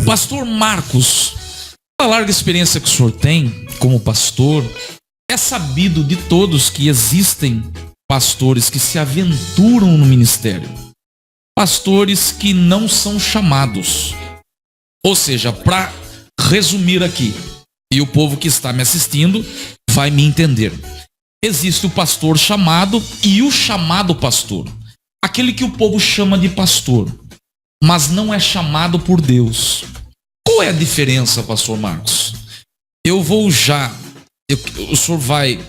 Pastor Marcos, a larga experiência que o senhor tem como pastor, é sabido de todos que existem pastores que se aventuram no ministério, pastores que não são chamados. Ou seja, para resumir aqui, e o povo que está me assistindo vai me entender, existe o pastor chamado e o chamado pastor, aquele que o povo chama de pastor, mas não é chamado por Deus. Qual é a diferença, pastor Marcos? O senhor vai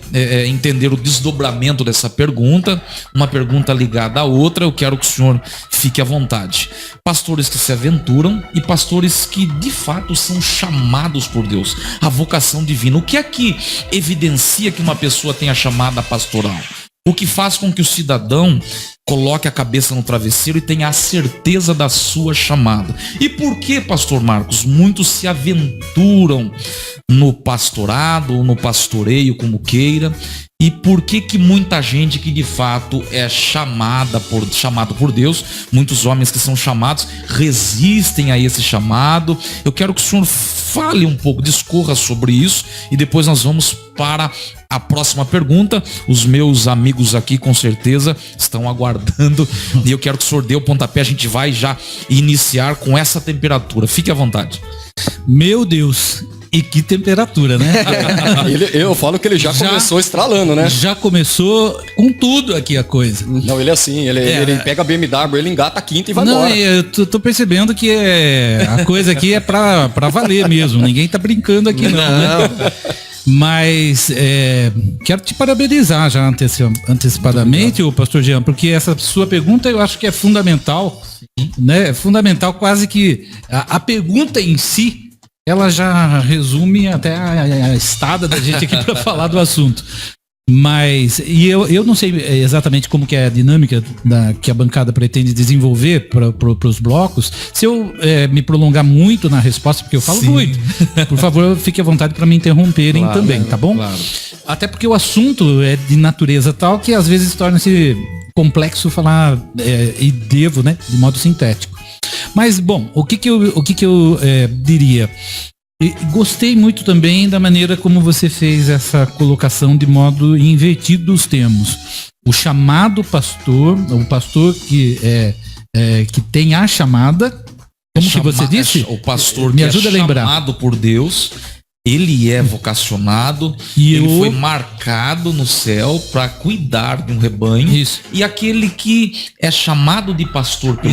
entender o desdobramento dessa pergunta, uma pergunta ligada à outra. Eu quero que o senhor fique à vontade. Pastores que se aventuram e pastores que de fato são chamados por Deus, a vocação divina. O que é que evidencia que uma pessoa tem a chamada pastoral? O que faz com que o cidadão coloque a cabeça no travesseiro e tenha a certeza da sua chamada. E por que, pastor Marcos, muitos se aventuram no pastorado, no pastoreio, como queira, e por que muita gente que de fato é chamado por Deus, muitos homens que são chamados, resistem a esse chamado? Eu quero que o senhor fale um pouco, discorra sobre isso, e depois nós vamos para a próxima pergunta. Os meus amigos aqui com certeza estão aguardando, e eu quero que o senhor dê o pontapé. A gente vai já iniciar com essa temperatura. Fique à vontade. Meu Deus, e que temperatura, né? Eu falo que ele já começou estralando, né? Já começou com tudo aqui a coisa. Não, ele é assim, ele pega a BMW, ele engata a quinta e vai embora. Não, eu tô percebendo que a coisa aqui é pra valer mesmo. Ninguém tá brincando aqui não. Né? Mas quero te parabenizar já antecipadamente, o pastor Jean, porque essa sua pergunta eu acho que é fundamental, né? É fundamental, quase que a pergunta em si, ela já resume até a estada da gente aqui para falar do assunto. Mas, e eu não sei exatamente como que é a dinâmica que a bancada pretende desenvolver para os blocos. Se eu me prolongar muito na resposta, porque eu falo muito, por favor, fique à vontade para me interromperem também, tá bom? Claro. Até porque o assunto é de natureza tal que às vezes torna-se complexo falar e devo, né, de modo sintético. Mas, bom, o que eu diria? E gostei muito também da maneira como você fez essa colocação de modo invertido dos termos. O chamado pastor, o pastor que tem a chamada, como que você disse? O pastor me que ajuda é a lembrar. Chamado por Deus, ele é vocacionado, ele foi marcado no céu para cuidar de um rebanho. Isso. E aquele que é chamado de pastor pelo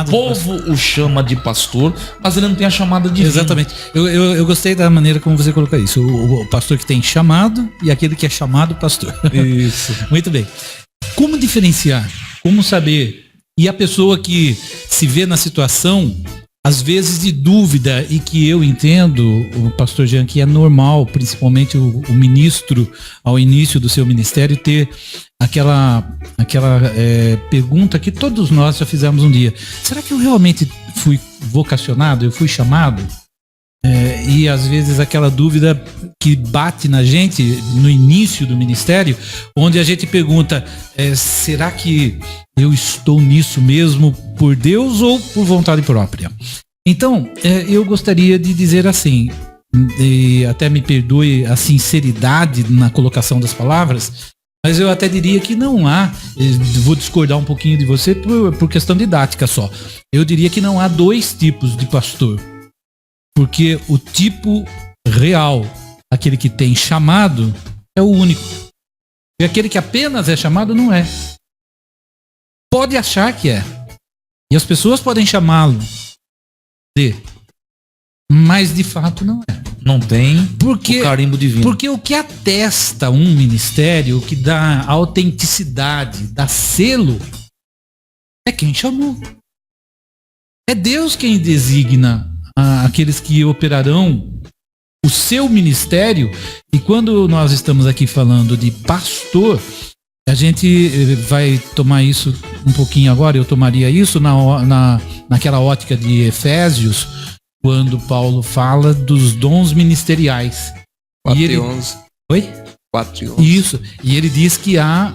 povo o chama de pastor, mas ele não tem a chamada divina. Exatamente. Eu gostei da maneira como você colocou isso. O pastor que tem chamado e aquele que é chamado pastor. Isso. Muito bem. Como diferenciar? Como saber? E a pessoa que se vê na situação, às vezes de dúvida, e que eu entendo, o pastor Jean, que é normal, principalmente o ministro, ao início do seu ministério, ter aquela pergunta que todos nós já fizemos um dia: será que eu realmente fui vocacionado? Eu fui chamado? E às vezes aquela dúvida que bate na gente no início do ministério, onde a gente pergunta: será que eu estou nisso mesmo por Deus ou por vontade própria? Então, eu gostaria de dizer assim, e até me perdoe a sinceridade na colocação das palavras, mas eu até diria que não há, vou discordar um pouquinho de você por questão didática só, eu diria que não há dois tipos de pastor. Porque o tipo real, aquele que tem chamado, é o único. E aquele que apenas é chamado não é. Pode achar que é. E as pessoas podem chamá-lo de, mas de fato não é. Não tem o carimbo divino. Porque o que atesta um ministério, o que dá autenticidade, dá selo, é quem chamou. É Deus quem designa aqueles que operarão o seu ministério. E quando nós estamos aqui falando de pastor, a gente vai tomar isso um pouquinho agora. Eu tomaria isso naquela ótica de Efésios, quando Paulo fala dos dons ministeriais. 4:11. Oi? 4 e 11. Isso. E ele diz que há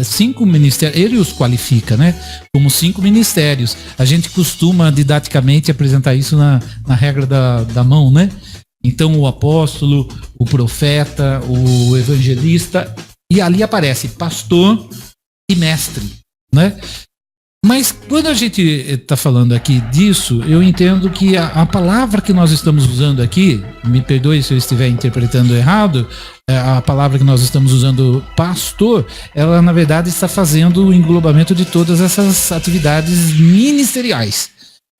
5 ministérios. Ele os qualifica, né? Como 5 ministérios. A gente costuma didaticamente apresentar isso na regra da mão, né? Então o apóstolo, o profeta, o evangelista, e ali aparece pastor e mestre, né? Mas quando a gente está falando aqui disso, eu entendo que a palavra que nós estamos usando aqui, me perdoe se eu estiver interpretando errado, a palavra que nós estamos usando, pastor, ela na verdade está fazendo o englobamento de todas essas atividades ministeriais.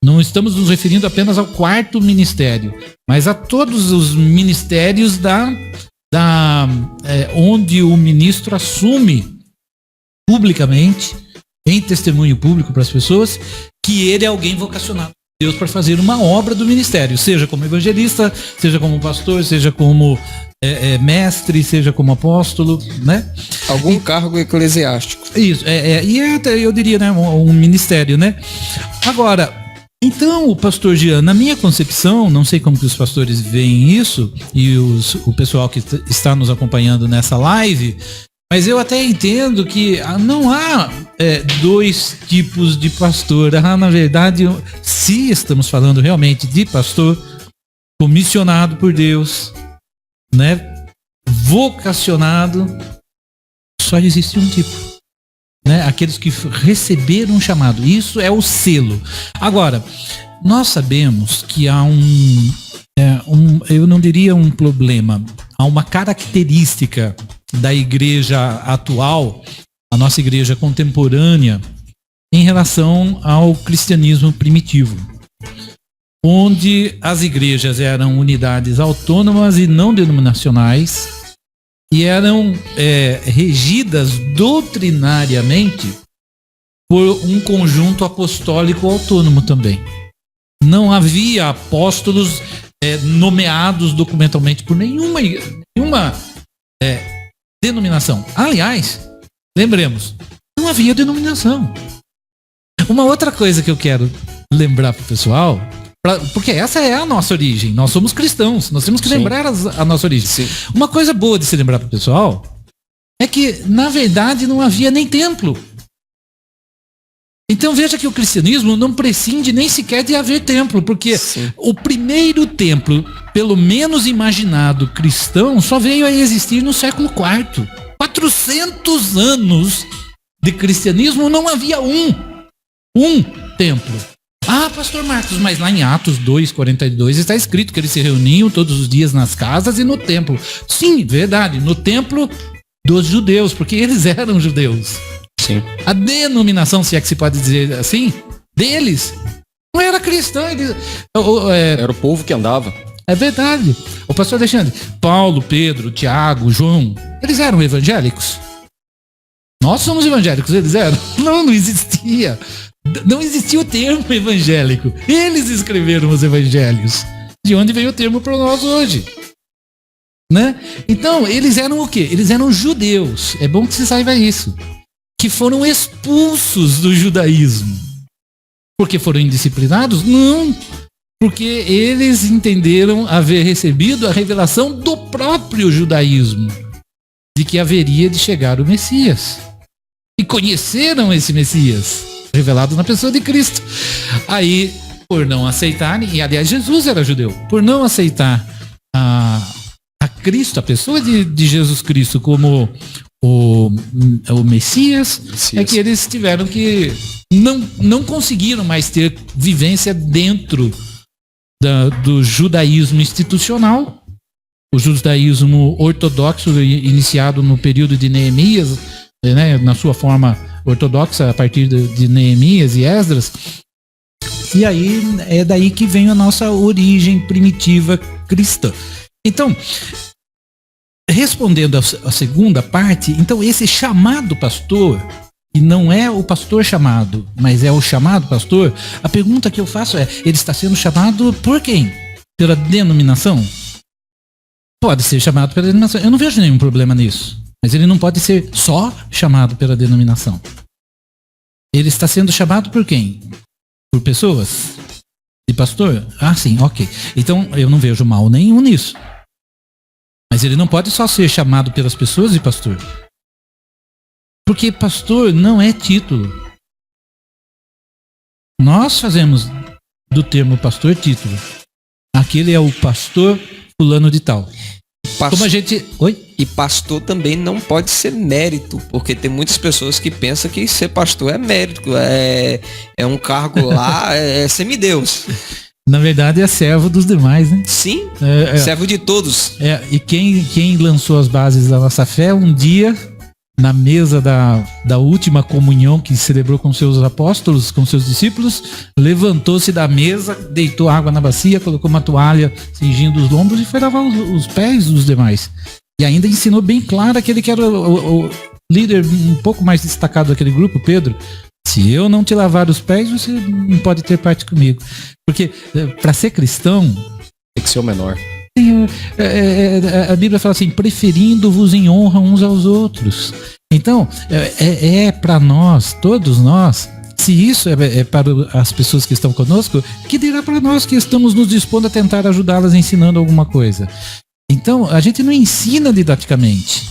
Não estamos nos referindo apenas ao 4º ministério, mas a todos os ministérios onde o ministro assume publicamente, em testemunho público para as pessoas, que ele é alguém vocacionado por Deus para fazer uma obra do ministério, seja como evangelista, seja como pastor, seja como mestre, seja como apóstolo, né? Algum cargo eclesiástico. Isso, e até eu diria, né, um ministério, né? Agora, então, o pastor Jean, na minha concepção, não sei como que os pastores veem isso, e o pessoal que está nos acompanhando nessa live, mas eu até entendo que não há 2 tipos de pastor. Na verdade, se estamos falando realmente de pastor comissionado por Deus, né, vocacionado, só existe um tipo, né? Aqueles que receberam um chamado. Isso é o selo. Agora, nós sabemos que há eu não diria um problema, há uma característica da igreja atual, a nossa igreja contemporânea, em relação ao cristianismo primitivo, onde as igrejas eram unidades autônomas e não denominacionais e eram regidas doutrinariamente por um conjunto apostólico autônomo também. Não havia apóstolos nomeados documentalmente por nenhuma denominação. Aliás, lembremos, não havia denominação. Uma outra coisa que eu quero lembrar para o pessoal, porque essa é a nossa origem, nós somos cristãos, nós temos que lembrar a nossa origem. Sim. Uma coisa boa de se lembrar para o pessoal é que, na verdade, não havia nem templo. Então veja que o cristianismo não prescinde nem sequer de haver templo, porque o primeiro templo, pelo menos imaginado cristão, só veio a existir no século IV. 400 anos de cristianismo, não havia um templo. Ah, pastor Marcos, mas lá em Atos 2:42 está escrito que eles se reuniam todos os dias nas casas e no templo. Sim, verdade, no templo dos judeus, porque eles eram judeus. Sim. A denominação, se é que se pode dizer assim, deles, não era cristã. Era o povo que andava. É verdade. O pastor Alexandre, Paulo, Pedro, Tiago, João, eles eram evangélicos? Nós somos evangélicos, eles eram? Não existia. Não existia o termo evangélico. Eles escreveram os evangelhos. De onde veio o termo para nós hoje? Né? Então, eles eram o quê? Eles eram judeus. É bom que você saiba isso. Que foram expulsos do judaísmo. Porque foram indisciplinados? Não. Porque eles entenderam haver recebido a revelação do próprio judaísmo. De que haveria de chegar o Messias. E conheceram esse Messias. Revelado na pessoa de Cristo. Aí, por não aceitarem, e aliás Jesus era judeu, por não aceitar a Cristo, a pessoa de Jesus Cristo como o Messias, é que eles tiveram que não conseguiram mais ter vivência dentro do judaísmo institucional, o judaísmo ortodoxo iniciado no período de Neemias, né, na sua forma ortodoxa a partir de Neemias e Esdras. E aí é daí que vem a nossa origem primitiva cristã. Então, respondendo a segunda parte, então esse chamado pastor, e não é o pastor chamado, mas é o chamado pastor, a pergunta que eu faço é, ele está sendo chamado por quem? Pela denominação? Pode ser chamado pela denominação. Eu não vejo nenhum problema nisso. Mas ele não pode ser só chamado pela denominação. Ele está sendo chamado por quem? Por pessoas? De pastor? Ah, sim, ok. Então eu não vejo mal nenhum nisso. Mas ele não pode só ser chamado pelas pessoas de pastor. Porque pastor não é título. Nós fazemos do termo pastor título. Aquele é o pastor fulano de tal. Como a gente... Oi? E pastor também não pode ser mérito, porque tem muitas pessoas que pensam que ser pastor é mérito, é um cargo lá, é semideus. Na verdade é servo dos demais, né? Sim, servo de todos. E quem lançou as bases da nossa fé, um dia, na mesa da última comunhão que celebrou com seus apóstolos, com seus discípulos, levantou-se da mesa, deitou água na bacia, colocou uma toalha cingindo os lombos e foi lavar os pés dos demais. E ainda ensinou bem claro aquele que era o líder um pouco mais destacado daquele grupo, Pedro. Se eu não te lavar os pés, você não pode ter parte comigo. Porque para ser cristão... Tem que ser o menor. A Bíblia fala assim, preferindo-vos em honra uns aos outros. Então, para nós, todos nós, se isso é para as pessoas que estão conosco, que dirá para nós que estamos nos dispondo a tentar ajudá-las ensinando alguma coisa. Então, a gente não ensina didaticamente.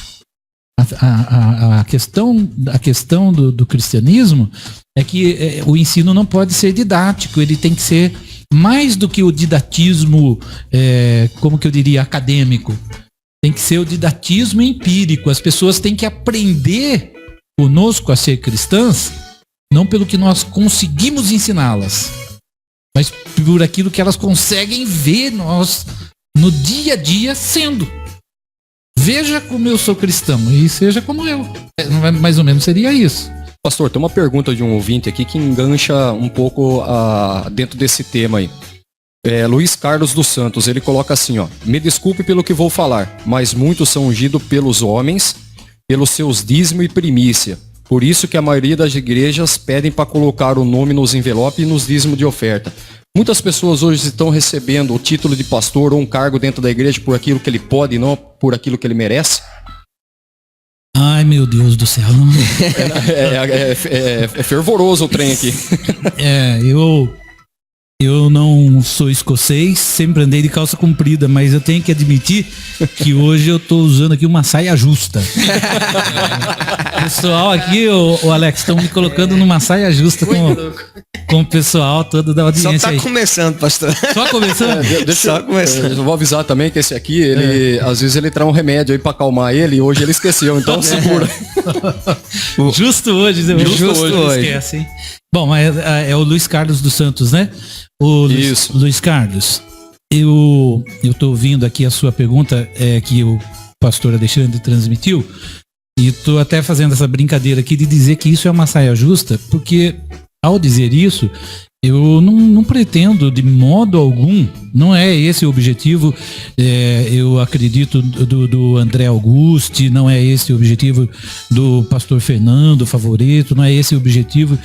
A questão do cristianismo é que o ensino não pode ser didático, ele tem que ser mais do que o didatismo, como que eu diria, acadêmico. Tem que ser o didatismo empírico. As pessoas têm que aprender conosco a ser cristãs, não pelo que nós conseguimos ensiná-las, mas por aquilo que elas conseguem ver nós no dia a dia sendo. Veja como eu sou cristão e seja como eu. Mais ou menos seria isso. Pastor, tem uma pergunta de um ouvinte aqui que engancha um pouco dentro desse tema aí. Luiz Carlos dos Santos, ele coloca assim, ó: me desculpe pelo que vou falar, mas muitos são ungidos pelos homens, pelos seus dízimo e primícia. Por isso que a maioria das igrejas pedem para colocar o nome nos envelopes e nos dízimos de oferta. Muitas pessoas hoje estão recebendo o título de pastor ou um cargo dentro da igreja por aquilo que ele pode e não por aquilo que ele merece. Ai, meu Deus do céu. É fervoroso o trem aqui. Eu não sou escocês, sempre andei de calça comprida, mas eu tenho que admitir que hoje eu tô usando aqui uma saia justa. O pessoal aqui, o Alex, estão me colocando numa saia justa com o pessoal todo da audiência. Só tá começando, pastor. Só começando? Só começando. Eu vou avisar também que esse aqui, ele às vezes ele traz um remédio aí pra acalmar ele e hoje ele esqueceu, então segura. Justo hoje, Justo hoje. Esquece, hein? Bom, mas é o Luiz Carlos dos Santos, né? Isso. Luiz Carlos, eu tô ouvindo aqui a sua pergunta que o pastor Alexandre transmitiu e tô até fazendo essa brincadeira aqui de dizer que isso é uma saia justa, porque ao dizer isso, eu não pretendo de modo algum, não é esse o objetivo, eu acredito do André Augusti, não é esse o objetivo do pastor Fernando Favoreto, não é esse o objetivo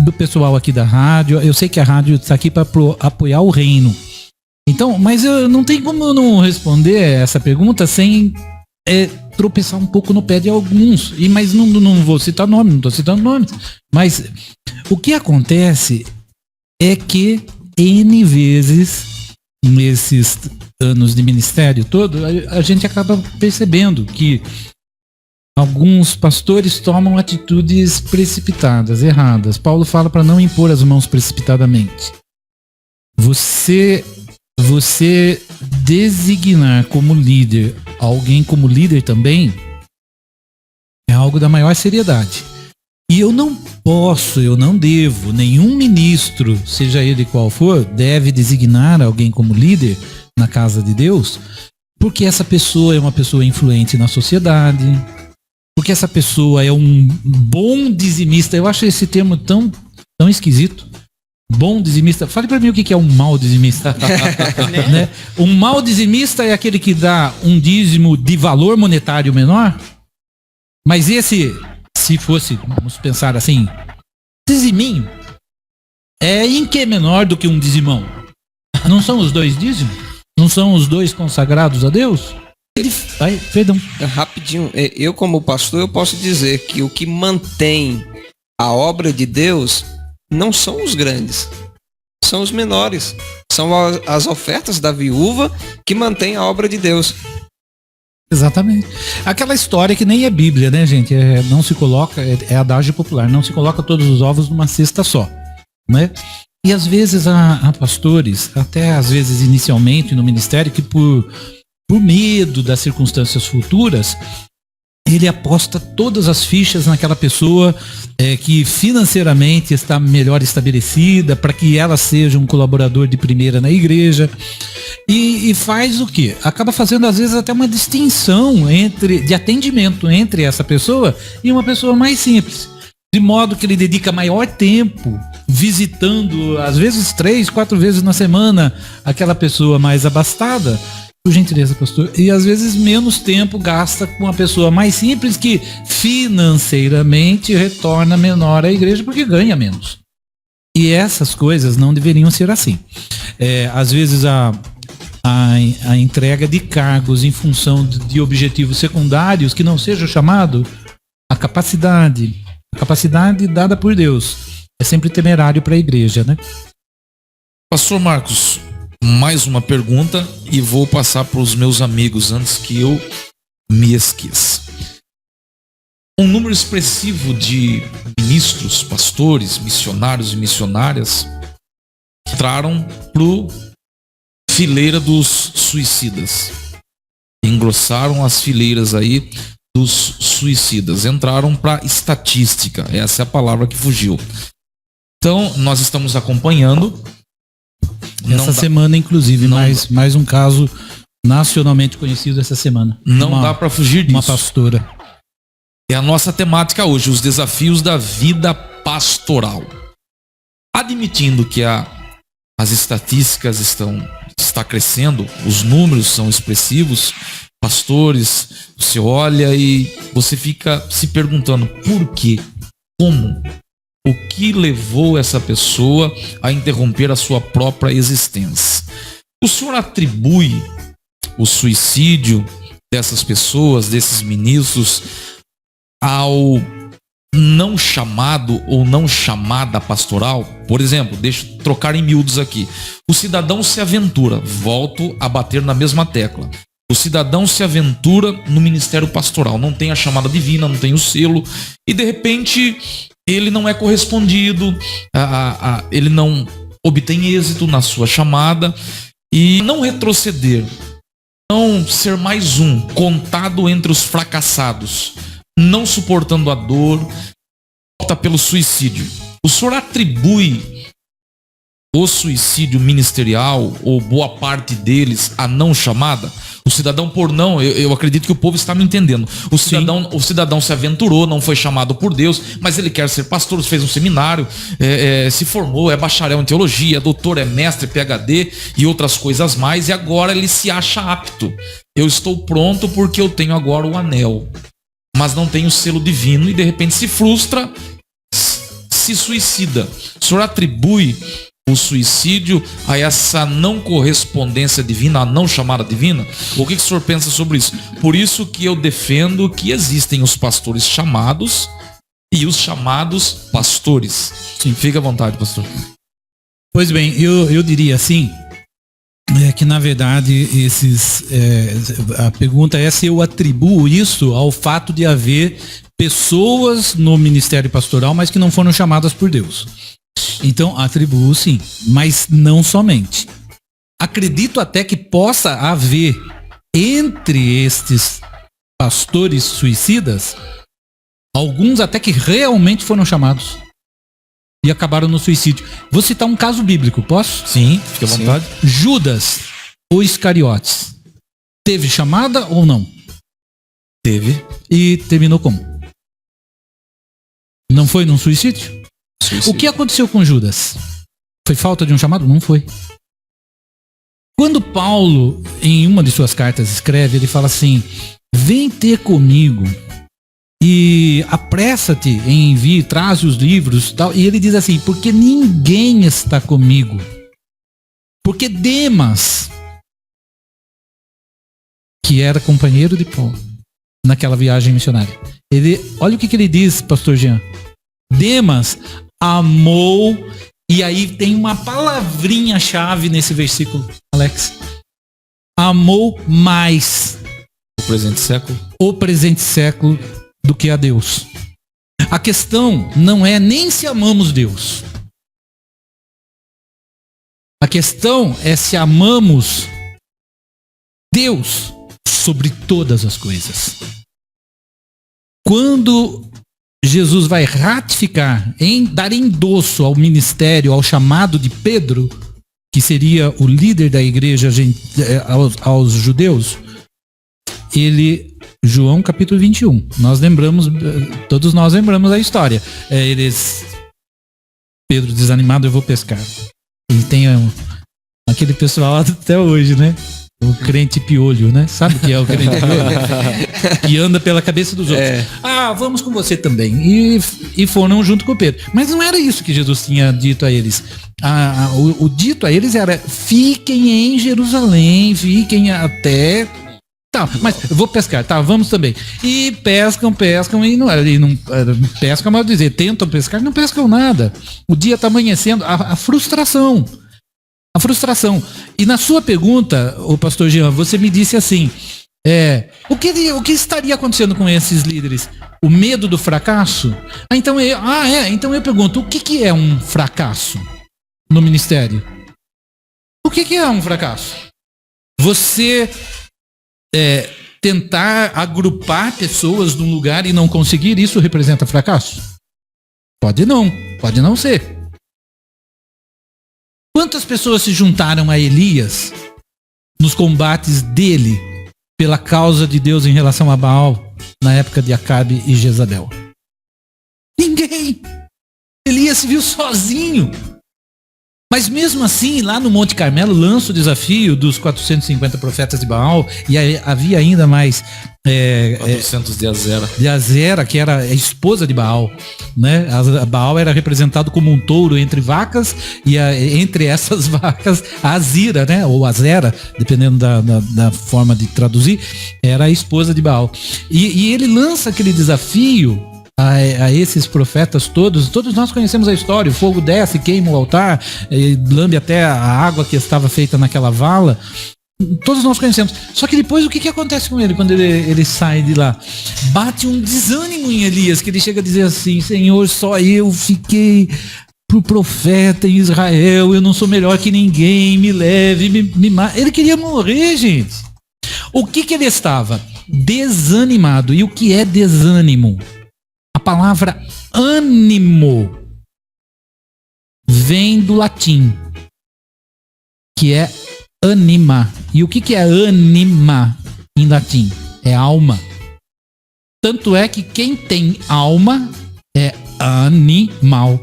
do pessoal aqui da rádio. Eu sei que a rádio está aqui para apoiar o reino. Então, mas eu não tem como eu não responder essa pergunta sem tropeçar um pouco no pé de alguns. Mas não vou citar nome, não estou citando nomes. Mas o que acontece é que N vezes, nesses anos de ministério todo, a gente acaba percebendo que alguns pastores tomam atitudes precipitadas, erradas. Paulo fala para não impor as mãos precipitadamente. Você designar como líder alguém como líder também é algo da maior seriedade. E eu não devo, nenhum ministro, seja ele qual for, deve designar alguém como líder na casa de Deus, porque essa pessoa é uma pessoa influente na sociedade, porque essa pessoa é um bom dizimista. Eu acho esse termo tão esquisito. Bom dizimista. Fale para mim o que é um mau dizimista. Né? Um mau dizimista é aquele que dá um dízimo de valor monetário menor, mas esse... Se fosse, vamos pensar assim, diziminho, em que menor do que um dizimão? Não são os dois dízimos? Não são os dois consagrados a Deus? Perdão. Rapidinho, eu como pastor, eu posso dizer que o que mantém a obra de Deus não são os grandes, são os menores. São as ofertas da viúva que mantêm a obra de Deus. Exatamente. Aquela história que nem é Bíblia, né, gente? Não se coloca, é adágio popular, não se coloca todos os ovos numa cesta só, né? E às vezes há pastores, até às vezes inicialmente no ministério, que por medo das circunstâncias futuras, ele aposta todas as fichas naquela pessoa que financeiramente está melhor estabelecida, para que ela seja um colaborador de primeira na igreja. E faz o quê? Acaba fazendo às vezes até uma distinção de atendimento entre essa pessoa e uma pessoa mais simples. De modo que ele dedica maior tempo visitando, às vezes 3, 4 vezes na semana, aquela pessoa mais abastada. Por gentileza, pastor. E às vezes menos tempo gasta com uma pessoa mais simples que financeiramente retorna menor à igreja porque ganha menos. E essas coisas não deveriam ser assim. Às vezes a entrega de cargos em função de objetivos secundários que não seja chamado, a capacidade dada por Deus é sempre temerário para a igreja, né? Pastor Marcos, mais uma pergunta e vou passar para os meus amigos antes que eu me esqueça. Um número expressivo de ministros, pastores, missionários e missionárias entraram pro fileira dos suicidas. Engrossaram as fileiras aí dos suicidas. Entraram para estatística. Essa é a palavra que fugiu. Então, nós estamos acompanhando. Essa semana, inclusive, mais um caso nacionalmente conhecido essa semana. Não dá para fugir disso. Uma pastora. É a nossa temática hoje, os desafios da vida pastoral. Admitindo que as estatísticas está crescendo, os números são expressivos, pastores, você olha e você fica se perguntando por quê? Como? O que levou essa pessoa a interromper a sua própria existência? O senhor atribui o suicídio dessas pessoas, desses ministros, ao não chamado ou não chamada pastoral? Por exemplo, deixa eu trocar em miúdos aqui. O cidadão se aventura, volto a bater na mesma tecla. O cidadão se aventura no ministério pastoral, não tem a chamada divina, não tem o selo, e de repente ele não é correspondido, ele não obtém êxito na sua chamada, e não retroceder, não ser mais um contado entre os fracassados, não suportando a dor, opta pelo suicídio. O senhor atribui o suicídio ministerial, ou boa parte deles, a não chamada? O cidadão por não, eu acredito que o povo está me entendendo. O cidadão se aventurou, não foi chamado por Deus, mas ele quer ser pastor, fez um seminário, se formou, é bacharel em teologia, é doutor, é mestre, PhD e outras coisas mais, e agora ele se acha apto. Eu estou pronto porque eu tenho agora o anel, mas não tenho o selo divino, e de repente se frustra, se suicida. O senhor atribui o suicídio a essa não correspondência divina, a não chamada divina? O que o senhor pensa sobre isso? Por isso que eu defendo que existem os pastores chamados e os chamados pastores. Sim, fica à vontade, pastor. Pois bem, eu diria assim, que na verdade a pergunta é se eu atribuo isso ao fato de haver pessoas no ministério pastoral, mas que não foram chamadas por Deus. Então, atribuo sim, mas não somente. Acredito até que possa haver entre estes pastores suicidas alguns até que realmente foram chamados e acabaram no suicídio. Vou citar um caso bíblico, posso? Sim, fique à vontade. Judas, ou Iscariotes, teve chamada ou não? Teve. E terminou como? Não foi num suicídio? O que aconteceu com Judas? Foi falta de um chamado? Não foi. Quando Paulo, em uma de suas cartas, escreve, ele fala assim: vem ter comigo e apressa-te em vir, traz os livros, tal. E ele diz assim: porque ninguém está comigo. Porque Demas, que era companheiro de Paulo naquela viagem missionária, olha o que ele diz, pastor Jean. Demas amou, e aí tem uma palavrinha-chave nesse versículo, Alex. Amou mais O presente século. O presente século do que a Deus. A questão não é nem se amamos Deus. A questão é se amamos Deus sobre todas as coisas. Quando Jesus vai ratificar, dar endosso ao ministério, ao chamado de Pedro, que seria o líder da igreja aos judeus, João capítulo 21, todos nós lembramos a história. Pedro desanimado, eu vou pescar. E tem aquele pessoal até hoje, né? O crente piolho, né? Sabe o que é o crente piolho? Que anda pela cabeça dos outros. Vamos com você também. E foram junto com o Pedro. Mas não era isso que Jesus tinha dito a eles. O dito a eles era: fiquem em Jerusalém, fiquem até... Tá, mas eu vou pescar, tá, vamos também. E pescam, e não pescam, mas dizer, tentam pescar, não pescam nada. O dia tá amanhecendo, a frustração. A frustração. E na sua pergunta, o pastor Jean, você me disse assim, o que estaria acontecendo com esses líderes? O medo do fracasso? Então eu pergunto, o que é um fracasso no ministério? O que é um fracasso? Você tentar agrupar pessoas num lugar e não conseguir, isso representa fracasso? Pode não ser. Quantas pessoas se juntaram a Elias nos combates dele pela causa de Deus em relação a Baal na época de Acabe e Jezabel? Ninguém. Elias se viu sozinho. Mas mesmo assim, lá no Monte Carmelo, lança o desafio dos 450 profetas de Baal, e havia ainda mais 400 de Azera. De Azera, que era a esposa de Baal, né? Baal era representado como um touro entre vacas, e entre essas vacas, a Azira, né? Ou Azera, dependendo da forma de traduzir, era a esposa de Baal. E ele lança aquele desafio a esses profetas todos nós conhecemos a história. O fogo desce, queima o altar, lambe até a água que estava feita naquela vala. Todos nós conhecemos. Só que depois o que acontece com ele quando ele sai de lá? Bate um desânimo em Elias, que ele chega a dizer assim: Senhor, só eu fiquei pro profeta em Israel, eu não sou melhor que ninguém, me leve, me mate. Ele queria morrer, gente. O que ele estava? Desanimado. E o que é desânimo? A palavra ânimo vem do latim, que é anima. E o que é anima em latim? É alma. Tanto é que quem tem alma é animal.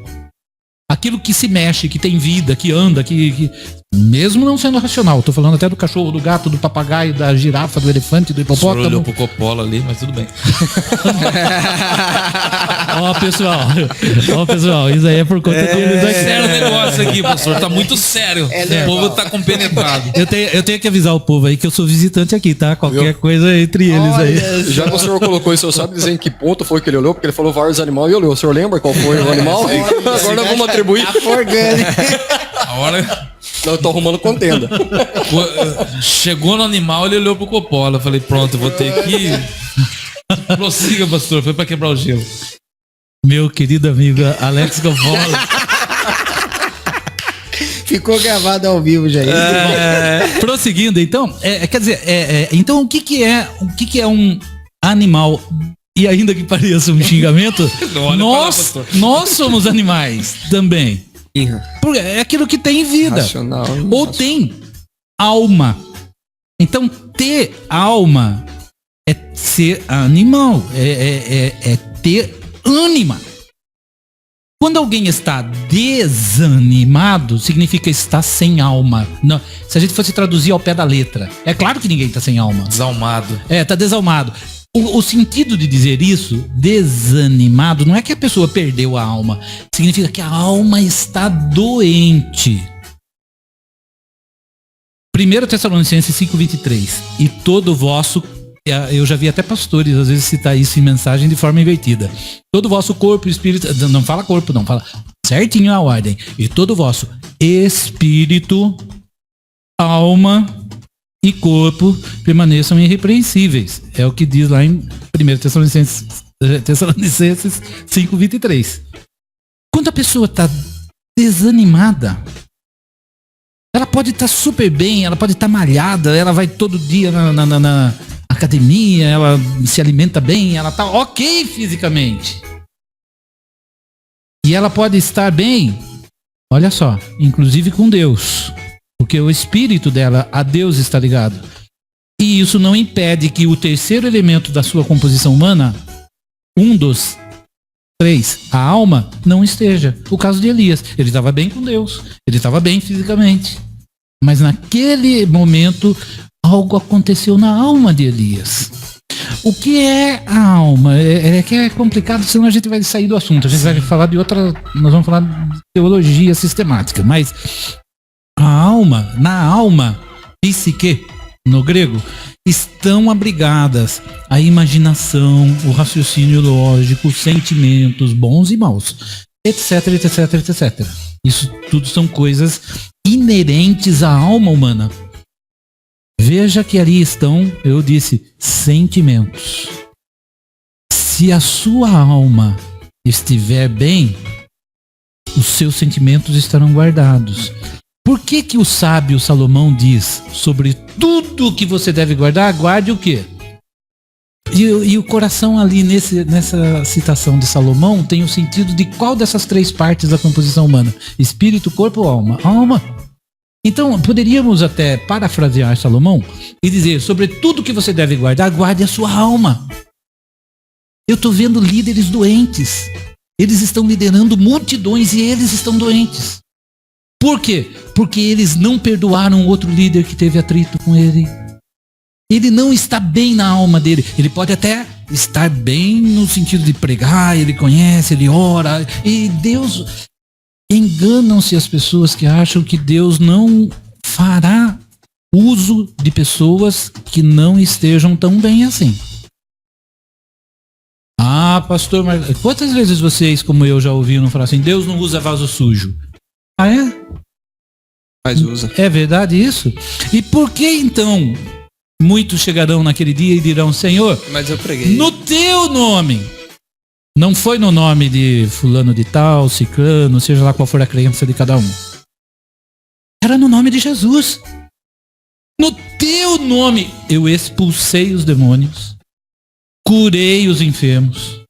Aquilo que se mexe, que tem vida, que anda, que mesmo não sendo racional. Tô falando até do cachorro, do gato, do papagaio, da girafa, do elefante, do hipopótamo. O senhor olhou pro Coppola ali, mas tudo bem. Ó, pessoal, isso aí é por conta deles. É sério o negócio aqui, pastor. Tá muito sério. O povo tá compenetrado. Eu tenho que avisar o povo aí que eu sou visitante aqui, tá? Qualquer coisa entre eles aí. Já que o senhor colocou isso, o senhor sabe dizer em que ponto foi que ele olhou? Porque ele falou vários animais e olhou. O senhor lembra qual foi o animal? Agora nós vamos atribuir. A hora... Não, eu tô arrumando contenda. Chegou no animal, ele olhou pro Coppola. Eu falei, pronto, eu vou ter que... Prossiga, pastor. Foi pra quebrar o gelo. Meu querido amigo Alex Coppola. Ficou gravado ao vivo já. Prosseguindo, então, quer dizer, então o que é um animal? E ainda que pareça um xingamento, nós somos animais também. Porque é aquilo que tem vida. Racional, ou tem alma. Então, ter alma é ser animal. É ter ânima. Quando alguém está desanimado, significa estar sem alma. Não, se a gente fosse traduzir ao pé da letra, é claro que ninguém está sem alma. Desalmado. Tá desalmado. O sentido de dizer isso, desanimado, não é que a pessoa perdeu a alma. Significa que a alma está doente. 1 Tessalonicenses 5:23. E todo vosso... Eu já vi até pastores às vezes citar isso em mensagem de forma invertida. Todo vosso corpo, espírito... Não fala corpo, não. Fala certinho a ordem. E todo vosso espírito, alma e corpo permaneçam irrepreensíveis. É o que diz lá em 1 Tessalonicenses 5:23. Quando a pessoa está desanimada, ela pode estar super bem, ela pode estar malhada, ela vai todo dia na academia, ela se alimenta bem, ela está ok fisicamente. E ela pode estar bem, olha só, inclusive com Deus. Porque o espírito dela a Deus está ligado. E isso não impede que o terceiro elemento da sua composição humana, um dos 3, a alma, não esteja. O caso de Elias. Ele estava bem com Deus. Ele estava bem fisicamente. Mas naquele momento, algo aconteceu na alma de Elias. O que é a alma? É que é complicado, senão a gente vai sair do assunto. A gente vai falar de outra... Nós vamos falar de teologia sistemática. Mas a alma, na alma, psique, no grego, estão abrigadas a imaginação, o raciocínio lógico, os sentimentos bons e maus, etc, etc, etc. Isso tudo são coisas inerentes à alma humana. Veja que ali estão, eu disse, sentimentos. Se a sua alma estiver bem, os seus sentimentos estarão guardados. Por que que o sábio Salomão diz sobre tudo que você deve guardar, guarde o quê? E o coração ali nessa citação de Salomão tem o sentido de qual dessas 3 partes da composição humana? Espírito, corpo ou alma? Alma. Então, poderíamos até parafrasear Salomão e dizer, sobre tudo que você deve guardar, guarde a sua alma. Eu estou vendo líderes doentes. Eles estão liderando multidões e eles estão doentes. Por quê? Porque eles não perdoaram outro líder que teve atrito com ele. Ele não está bem na alma dele. Ele pode até estar bem no sentido de pregar, ele conhece, ele ora. E Deus... Enganam-se as pessoas que acham que Deus não fará uso de pessoas que não estejam tão bem assim. Ah, pastor, mas quantas vezes vocês, como eu, já ouviram falar assim, Deus não usa vaso sujo? Ah, é? Mas usa. É verdade isso? E por que então muitos chegarão naquele dia e dirão, Senhor, Mas eu preguei. no teu nome... Não foi no nome de fulano de tal, ciclano, seja lá qual for a crença de cada um. Era no nome de Jesus. No teu nome eu expulsei os demônios, curei os enfermos,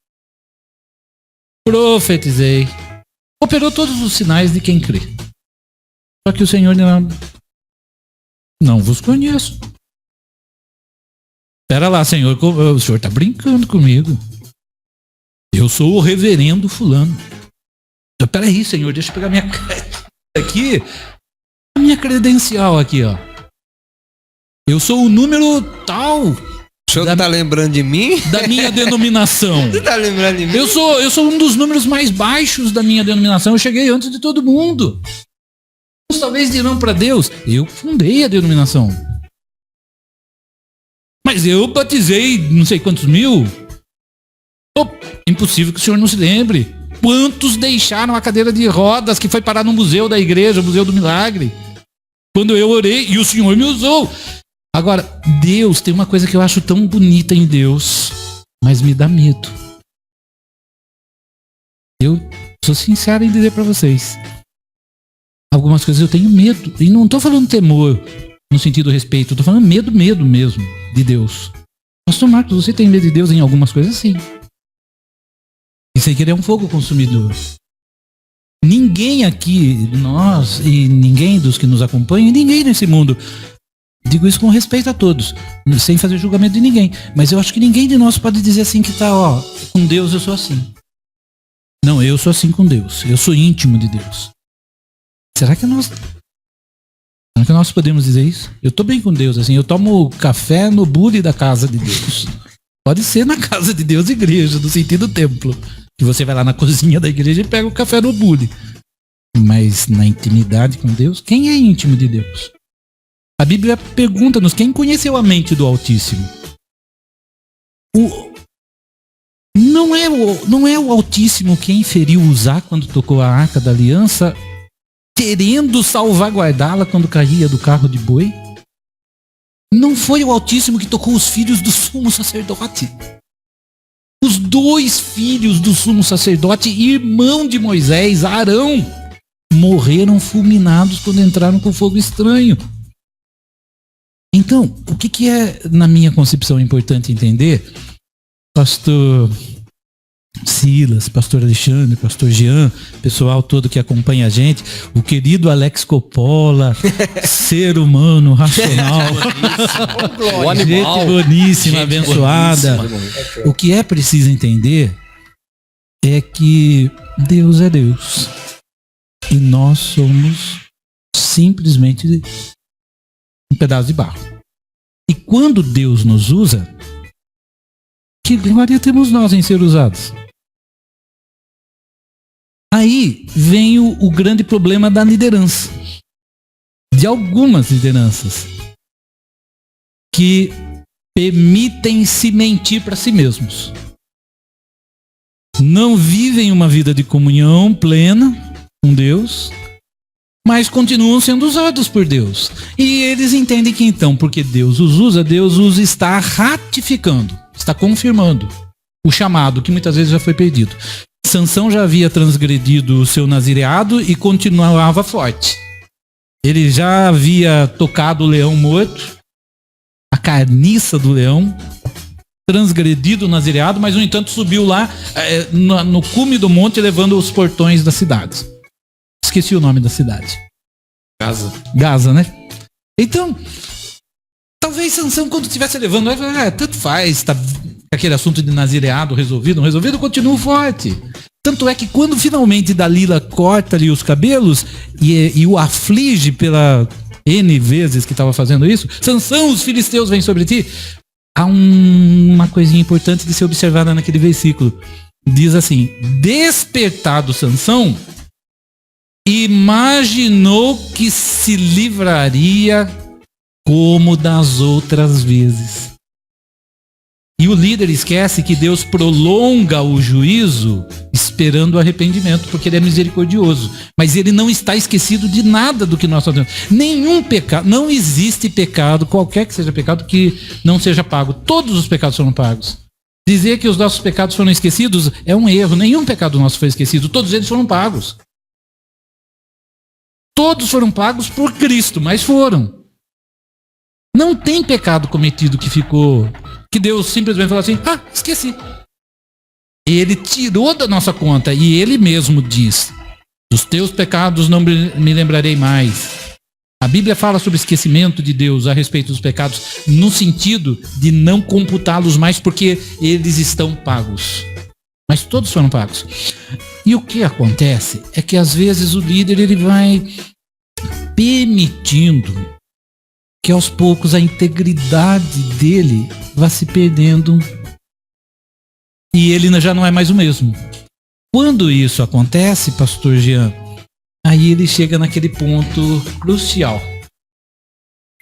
profetizei, operou todos os sinais de quem crê. Só que o Senhor não vos conheço. Espera lá, Senhor, o Senhor está brincando comigo. Eu sou o reverendo fulano. Então, peraí, Senhor, deixa eu pegar minha aqui, a minha credencial aqui, ó. Eu sou o número tal. O senhor tá lembrando de mim? Da minha denominação. Você tá lembrando de mim? Eu sou um dos números mais baixos da minha denominação. Eu cheguei antes de todo mundo. Uns talvez dirão para Deus, eu fundei a denominação. Mas eu batizei não sei quantos mil. Impossível que o senhor não se lembre. Quantos deixaram a cadeira de rodas que foi parar no museu da igreja, o Museu do Milagre? Quando eu orei e o senhor me usou. Agora, Deus, tem uma coisa que eu acho tão bonita em Deus, mas me dá medo. Eu sou sincero em dizer para vocês. Algumas coisas eu tenho medo. E não tô falando temor no sentido respeito, eu tô falando medo mesmo de Deus. Pastor Marcos, você tem medo de Deus em algumas coisas? Sim. E sem querer é um fogo consumidor. Ninguém aqui, nós e ninguém dos que nos acompanham, ninguém nesse mundo, digo isso com respeito a todos, sem fazer julgamento de ninguém, mas eu acho que ninguém de nós pode dizer assim que tá, ó, com Deus eu sou assim. Não, eu sou assim com Deus, eu sou íntimo de Deus. Será que nós podemos dizer isso? Eu tô bem com Deus, assim, eu tomo café no bule da casa de Deus. Pode ser na casa de Deus, igreja, no sentido templo. Que você vai lá na cozinha da igreja e pega o café no bule. Mas na intimidade com Deus, quem é íntimo de Deus? A Bíblia pergunta-nos quem conheceu a mente do Altíssimo. Não é o Altíssimo quem feriu Uzá quando tocou a Arca da Aliança, querendo salvaguardá-la quando caía do carro de boi? Não foi o Altíssimo que tocou os filhos do sumo sacerdote. Os 2 filhos do sumo sacerdote, irmão de Moisés, Arão, morreram fulminados quando entraram com fogo estranho. Então, o que é, na minha concepção, importante entender? Pastor Silas, pastor Alexandre, pastor Jean, pessoal todo que acompanha a gente, o querido Alex Coppola, ser humano, racional, O animal. gente boníssima, Gente abençoada. boníssima. O que é preciso entender é que Deus é Deus e nós somos simplesmente um pedaço de barro. E quando Deus nos usa, que glória temos nós em ser usados? Aí vem o grande problema da liderança. De algumas lideranças que permitem-se mentir para si mesmos. Não vivem uma vida de comunhão plena com Deus, mas continuam sendo usados por Deus. E eles entendem que então, porque Deus os está ratificando, está confirmando o chamado que muitas vezes já foi perdido. Sansão já havia transgredido o seu nazireado e continuava forte. Ele já havia tocado o leão morto, a carniça do leão, transgredido o nazireado, mas no entanto subiu lá no cume do monte levando os portões da cidade. Esqueci o nome da cidade. Gaza, né? Então, talvez Sansão, quando estivesse levando, tanto faz, tá aquele assunto de nazireado resolvido, continua forte. Tanto é que quando finalmente Dalila corta-lhe os cabelos e o aflige pela N vezes que estava fazendo isso, Sansão, os filisteus vêm sobre ti. Há uma coisinha importante de ser observada naquele versículo. Diz assim: despertado Sansão, imaginou que se livraria como das outras vezes. E o líder esquece que Deus prolonga o juízo esperando o arrependimento, porque ele é misericordioso. Mas ele não está esquecido de nada do que nós fazemos. Nenhum pecado, não existe pecado, qualquer que seja pecado, que não seja pago. Todos os pecados foram pagos. Dizer que os nossos pecados foram esquecidos é um erro. Nenhum pecado nosso foi esquecido. Todos eles foram pagos. Todos foram pagos por Cristo, mas foram. Não tem pecado cometido que ficou, que Deus simplesmente falou assim: esqueci. Ele tirou da nossa conta e ele mesmo diz: dos teus pecados não me lembrarei mais. A Bíblia fala sobre esquecimento de Deus a respeito dos pecados, no sentido de não computá-los mais, porque eles estão pagos. Mas todos foram pagos. E o que acontece é que às vezes o líder ele vai permitindo que aos poucos a integridade dele vá se perdendo e ele já não é mais o mesmo. Quando isso acontece, pastor Jean, aí ele chega naquele ponto crucial.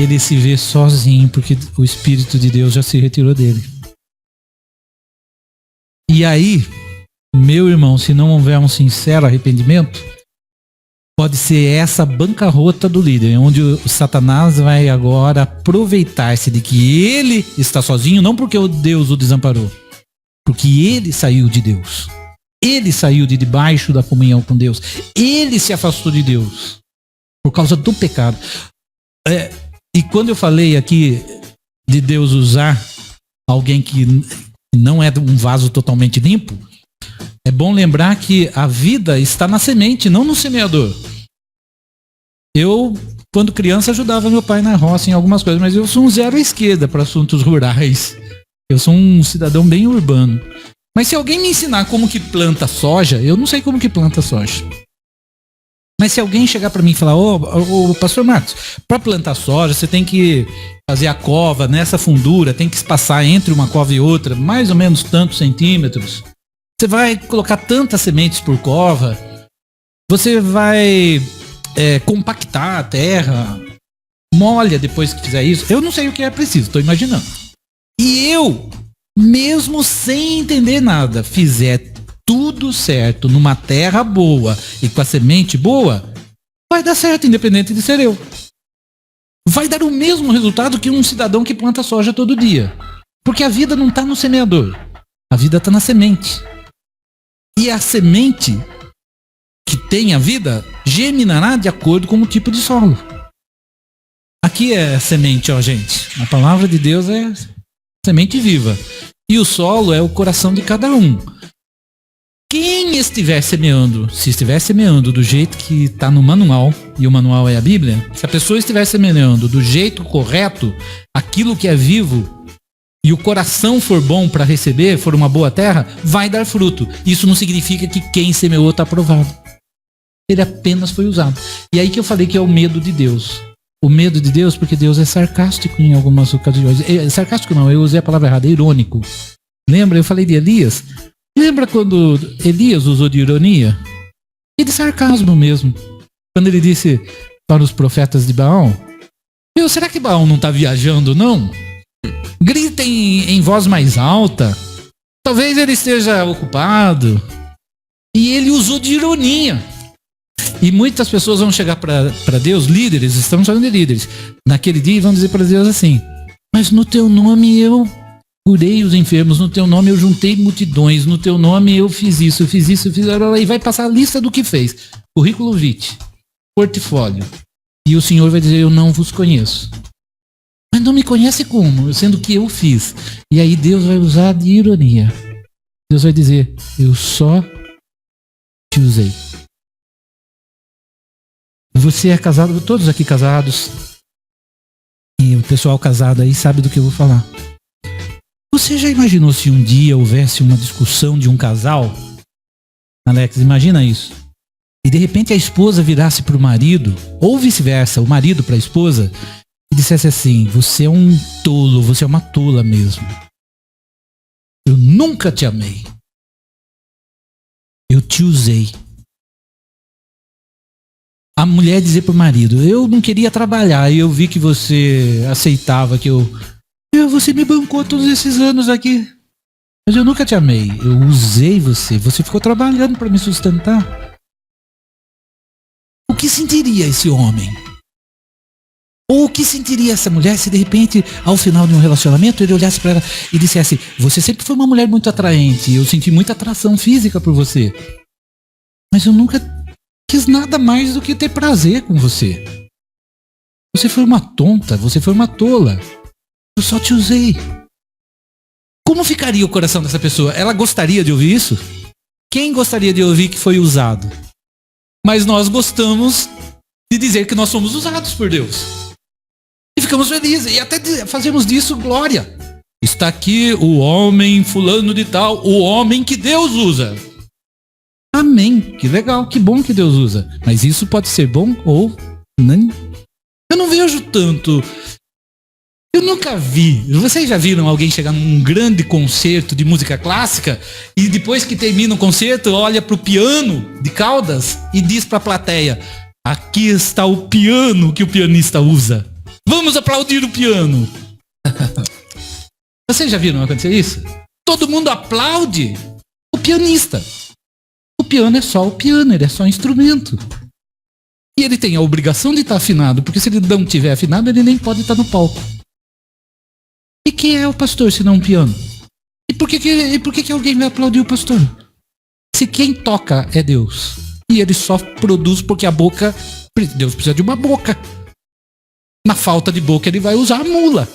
Ele se vê sozinho porque o Espírito de Deus já se retirou dele. E aí, meu irmão, se não houver um sincero arrependimento, pode ser essa bancarrota do líder, onde o Satanás vai agora aproveitar-se de que ele está sozinho, não porque o Deus o desamparou, porque ele saiu de Deus. Ele saiu de debaixo da comunhão com Deus. Ele se afastou de Deus por causa do pecado. E quando eu falei aqui de Deus usar alguém que não é um vaso totalmente limpo, é bom lembrar que a vida está na semente, não no semeador. Eu, quando criança, ajudava meu pai na roça em algumas coisas, mas eu sou um zero à esquerda para assuntos rurais. Eu sou um cidadão bem urbano. Mas se alguém me ensinar como que planta soja, eu não sei como que planta soja. Mas se alguém chegar para mim e falar: ô, pastor Marcos, para plantar soja você tem que fazer a cova nessa fundura, tem que espaçar entre uma cova e outra mais ou menos tantos centímetros. Você vai colocar tantas sementes por cova, você vai compactar a terra, molha depois que fizer isso. Eu não sei o que é preciso, estou imaginando. E eu, mesmo sem entender nada, fizer tudo certo numa terra boa e com a semente boa, vai dar certo, independente de ser eu. vai dar o mesmo resultado que um cidadão que planta soja todo dia. Porque a vida não está no semeador. A vida está na semente. E a semente que tem a vida germinará de acordo com o tipo de solo. Aqui é semente, ó, gente. A palavra de Deus é semente viva. E o solo é o coração de cada um. Quem estiver semeando, se estiver semeando do jeito que está no manual, e o manual é a Bíblia, se a pessoa estiver semeando do jeito correto, aquilo que é vivo, e o coração for bom para receber, for uma boa terra, vai dar fruto. Isso não significa que quem semeou está aprovado. Ele apenas foi usado. E aí que eu falei que é o medo de Deus. O medo de Deus, porque Deus é sarcástico em algumas ocasiões. Sarcástico não, eu usei a palavra errada, é irônico. Lembra? Eu falei de Elias. Lembra quando Elias usou de ironia? E de sarcasmo mesmo. Quando ele disse para os profetas de Baal: será que Baal não está viajando, não? Gritem em voz mais alta. Talvez ele esteja ocupado. E ele usou de ironia. E muitas pessoas vão chegar para Deus, líderes, estamos falando de líderes, naquele dia, e vão dizer para Deus assim: mas no teu nome eu curei os enfermos, no teu nome eu juntei multidões, no teu nome eu fiz isso, eu fiz isso, eu fiz isso, e vai passar a lista do que fez. Currículo vitae, portfólio. E o Senhor vai dizer: eu não vos conheço. Mas não me conhece como? Sendo que eu fiz. E aí Deus vai usar de ironia. Deus vai dizer: eu só te usei. Você é casado, todos aqui casados, e o pessoal casado aí sabe do que eu vou falar. Você já imaginou se um dia houvesse uma discussão de um casal? Alex, imagina isso. E de repente a esposa virasse para o marido, ou vice-versa, o marido para a esposa, e dissesse assim: você é um tolo, você é uma tola mesmo. Eu nunca te amei. Eu te usei. A mulher dizer pro marido: eu não queria trabalhar e eu vi que você aceitava que você me bancou todos esses anos aqui. Mas eu nunca te amei. Eu usei você. Você ficou trabalhando para me sustentar. O que sentiria esse homem? Ou o que sentiria essa mulher se de repente, ao final de um relacionamento, ele olhasse para ela e dissesse: você sempre foi uma mulher muito atraente. Eu senti muita atração física por você. Mas eu nunca quis nada mais do que ter prazer com você. Você foi uma tonta, você foi uma tola. Eu só te usei. Como ficaria o coração dessa pessoa? Ela gostaria de ouvir isso? Quem gostaria de ouvir que foi usado? Mas nós gostamos de dizer que nós somos usados por Deus. E ficamos felizes. E até fazemos disso glória. Está aqui o homem fulano de tal, o homem que Deus usa. Amém, que legal, que bom que Deus usa. Mas isso pode ser bom ou não. Eu não vejo tanto. Eu nunca vi. Vocês já viram alguém chegar num grande concerto de música clássica e depois que termina o concerto olha pro piano de caudas e diz pra plateia: aqui está o piano que o pianista usa. Vamos aplaudir o piano. Vocês já viram acontecer isso? Todo mundo aplaude o pianista. O piano é só o piano, ele é só um instrumento. E ele tem a obrigação de estar afinado, porque se ele não estiver afinado, ele nem pode estar no palco. E quem é o pastor se não um piano? E por que alguém vai aplaudir o pastor? Se quem toca é Deus. E ele só produz porque a boca... Deus precisa de uma boca. Na falta de boca, ele vai usar a mula.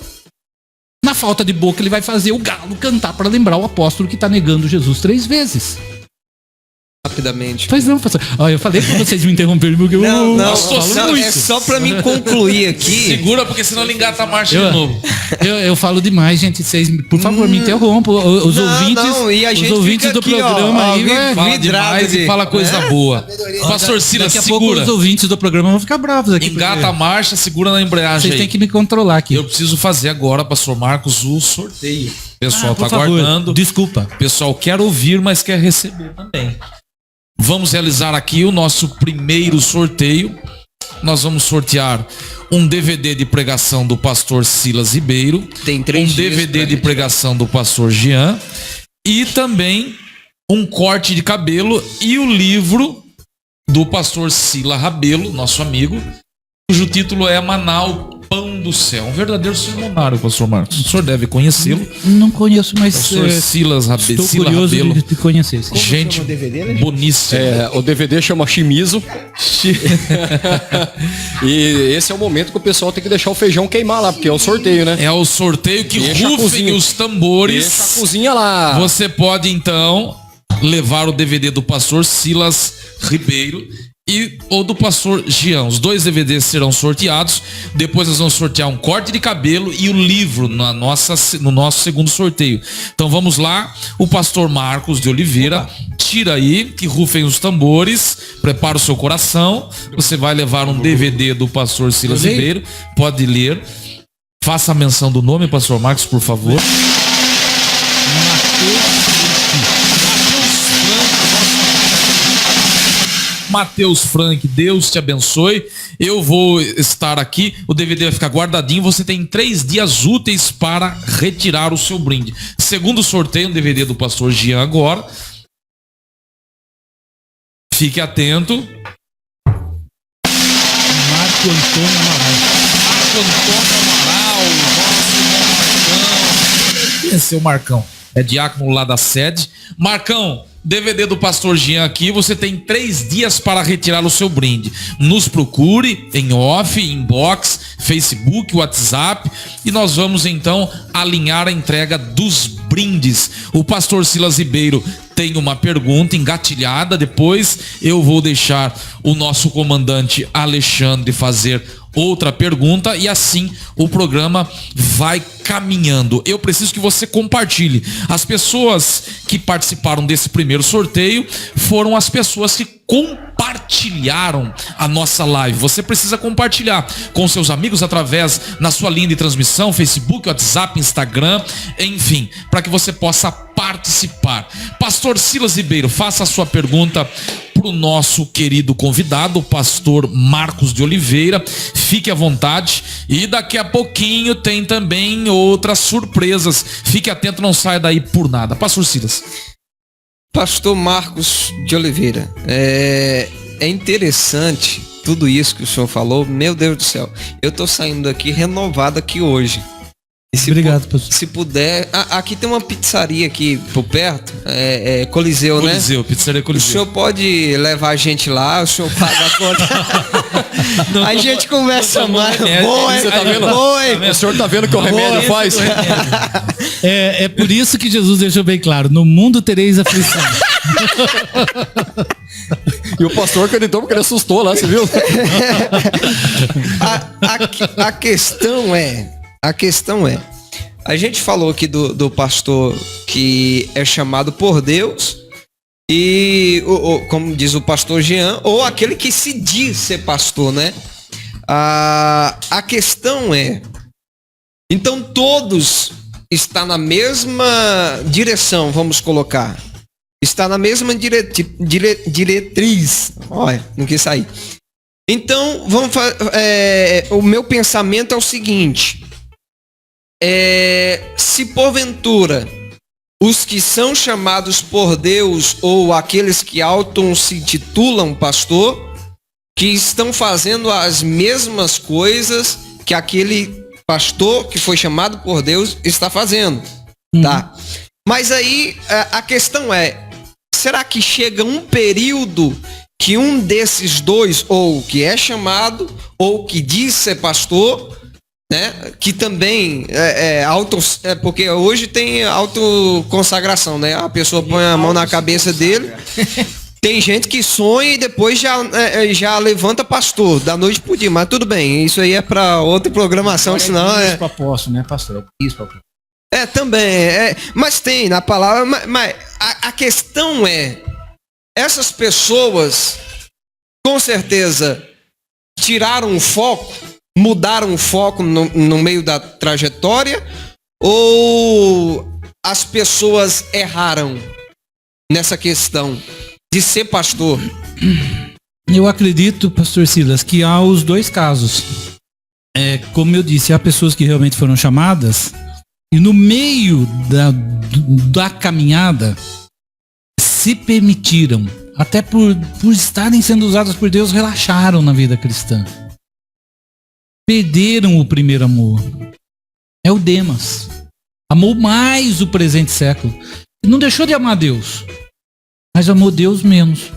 Na falta de boca, ele vai fazer o galo cantar para lembrar o apóstolo que está negando Jesus 3 vezes. Rapidamente. Pois não, pastor. Eu falei pra vocês me interromperem porque não, muito. É só pra mim concluir aqui. Segura, porque senão ele engata a marcha de novo. Eu falo demais, gente. Vocês, por favor, me interrompam. Os ouvintes do programa aí fala demais e fala coisa boa. Pastor Silas, daqui a pouco os ouvintes do programa vão ficar bravos aqui. Engata a marcha, segura na embreagem. Vocês têm que me controlar aqui. Eu preciso fazer agora, pastor Marcos, o sorteio. O pessoal tá aguardando. Desculpa. O pessoal quer ouvir, mas quer receber também. Vamos realizar aqui o nosso primeiro sorteio. Nós vamos sortear um DVD de pregação do pastor Silas Ribeiro. Tem 3 um DVD de pregação do pastor Jean. E também um corte de cabelo e o livro do pastor Sila Rabelo, nosso amigo, cujo título é Manaus, Pão do Céu, um verdadeiro sermonário, pastor Marcos. O senhor deve conhecê-lo. Não conheço, mas Pastor Silas estou Sila curioso Rabelo. de conhecer. Gente chama o DVD, né? boníssima. O DVD chama Shimizu. E esse é o momento que o pessoal tem que deixar o feijão queimar lá, porque é o sorteio, né? É o sorteio que Deixa a rufem cozinha. os tambores. Deixa a cozinha lá. Você pode, então, levar o DVD do pastor Silas Ribeiro ou do pastor Jean. Os 2 DVDs serão sorteados. Depois nós vamos sortear um corte de cabelo e o livro no nosso segundo sorteio. Então vamos lá. O pastor Marcos de Oliveira, tira aí, que rufem os tambores. Prepara o seu coração. Você vai levar um DVD do pastor Silas Ribeiro. Pode ler. Faça a menção do nome, pastor Marcos, por favor. Mateus Frank, Deus te abençoe. Eu vou estar aqui, o DVD vai ficar guardadinho. Você tem 3 dias úteis para retirar o seu brinde. Segundo sorteio, um DVD do pastor Jean agora. Fique atento. Marco Antônio Amaral. Marco Antônio Amaral, nosso irmão Marcão. Esse é o Marcão, é diácono lá da sede. Marcão, DVD do pastor Jean aqui, você tem 3 dias para retirar o seu brinde. Nos procure em off, inbox, Facebook, WhatsApp, e nós vamos então alinhar a entrega dos brindes. O pastor Silas Ribeiro tem uma pergunta engatilhada, depois eu vou deixar o nosso comandante Alexandre fazer outra pergunta e assim o programa vai caminhando. Eu preciso que você compartilhe. As pessoas que participaram desse primeiro sorteio foram as pessoas que compartilharam a nossa live. Você precisa compartilhar com seus amigos através na sua linha de transmissão, Facebook, WhatsApp, Instagram, enfim, para que você possa participar. Pastor Silas Ribeiro, faça a sua pergunta para o nosso querido convidado, o pastor Marcos de Oliveira. Fique à vontade e daqui a pouquinho tem também outras surpresas. Fique atento, não saia daí por nada. Pastor Silas. Pastor Marcos de Oliveira, é interessante tudo isso que o senhor falou. Meu Deus do céu, eu tô saindo aqui renovado aqui hoje. E Obrigado, pastor. Se puder, aqui tem uma pizzaria aqui por perto, Coliseu, né? Coliseu, pizzaria O Coliseu. senhor pode levar a gente lá, o senhor paga a conta. A gente conversa mais. Boa, Você tá vendo? O senhor tá vendo que o remédio faz? É por isso que Jesus deixou bem claro: no mundo tereis aflição. E o pastor acreditou porque ele assustou lá, você viu? A questão é, a gente falou aqui do pastor que é chamado por Deus e, como diz o pastor Jean, ou aquele que se diz ser pastor, né? A questão é, então todos estão na mesma direção, vamos colocar. Está na mesma diretriz. Olha, não quis sair. Então, o meu pensamento é o seguinte. Se porventura os que são chamados por Deus ou aqueles que se titulam pastor, que estão fazendo as mesmas coisas que aquele pastor que foi chamado por Deus está fazendo, tá? Mas aí a questão é, será que chega um período que um desses dois, ou que é chamado, ou que diz ser pastor, né, que também porque hoje tem autoconsagração, né? A pessoa põe a mão na cabeça dele. Tem gente que sonha e depois já levanta pastor da noite pro dia, mas tudo bem, isso aí é para outra programação, senão Bispo apóstolo, né, pastor? Bispo apóstolo. Também, mas tem na palavra, mas a questão é, essas pessoas, com certeza, tiraram o foco, mudaram o foco no meio da trajetória, ou as pessoas erraram nessa questão de ser pastor? Eu acredito, pastor Silas, que há os dois casos. Como eu disse, há pessoas que realmente foram chamadas e no meio da caminhada se permitiram, até por estarem sendo usadas por Deus, relaxaram na vida cristã. perderam o primeiro amor. É o Demas. Amou mais o presente século. Não deixou de amar Deus, mas amou Deus menos.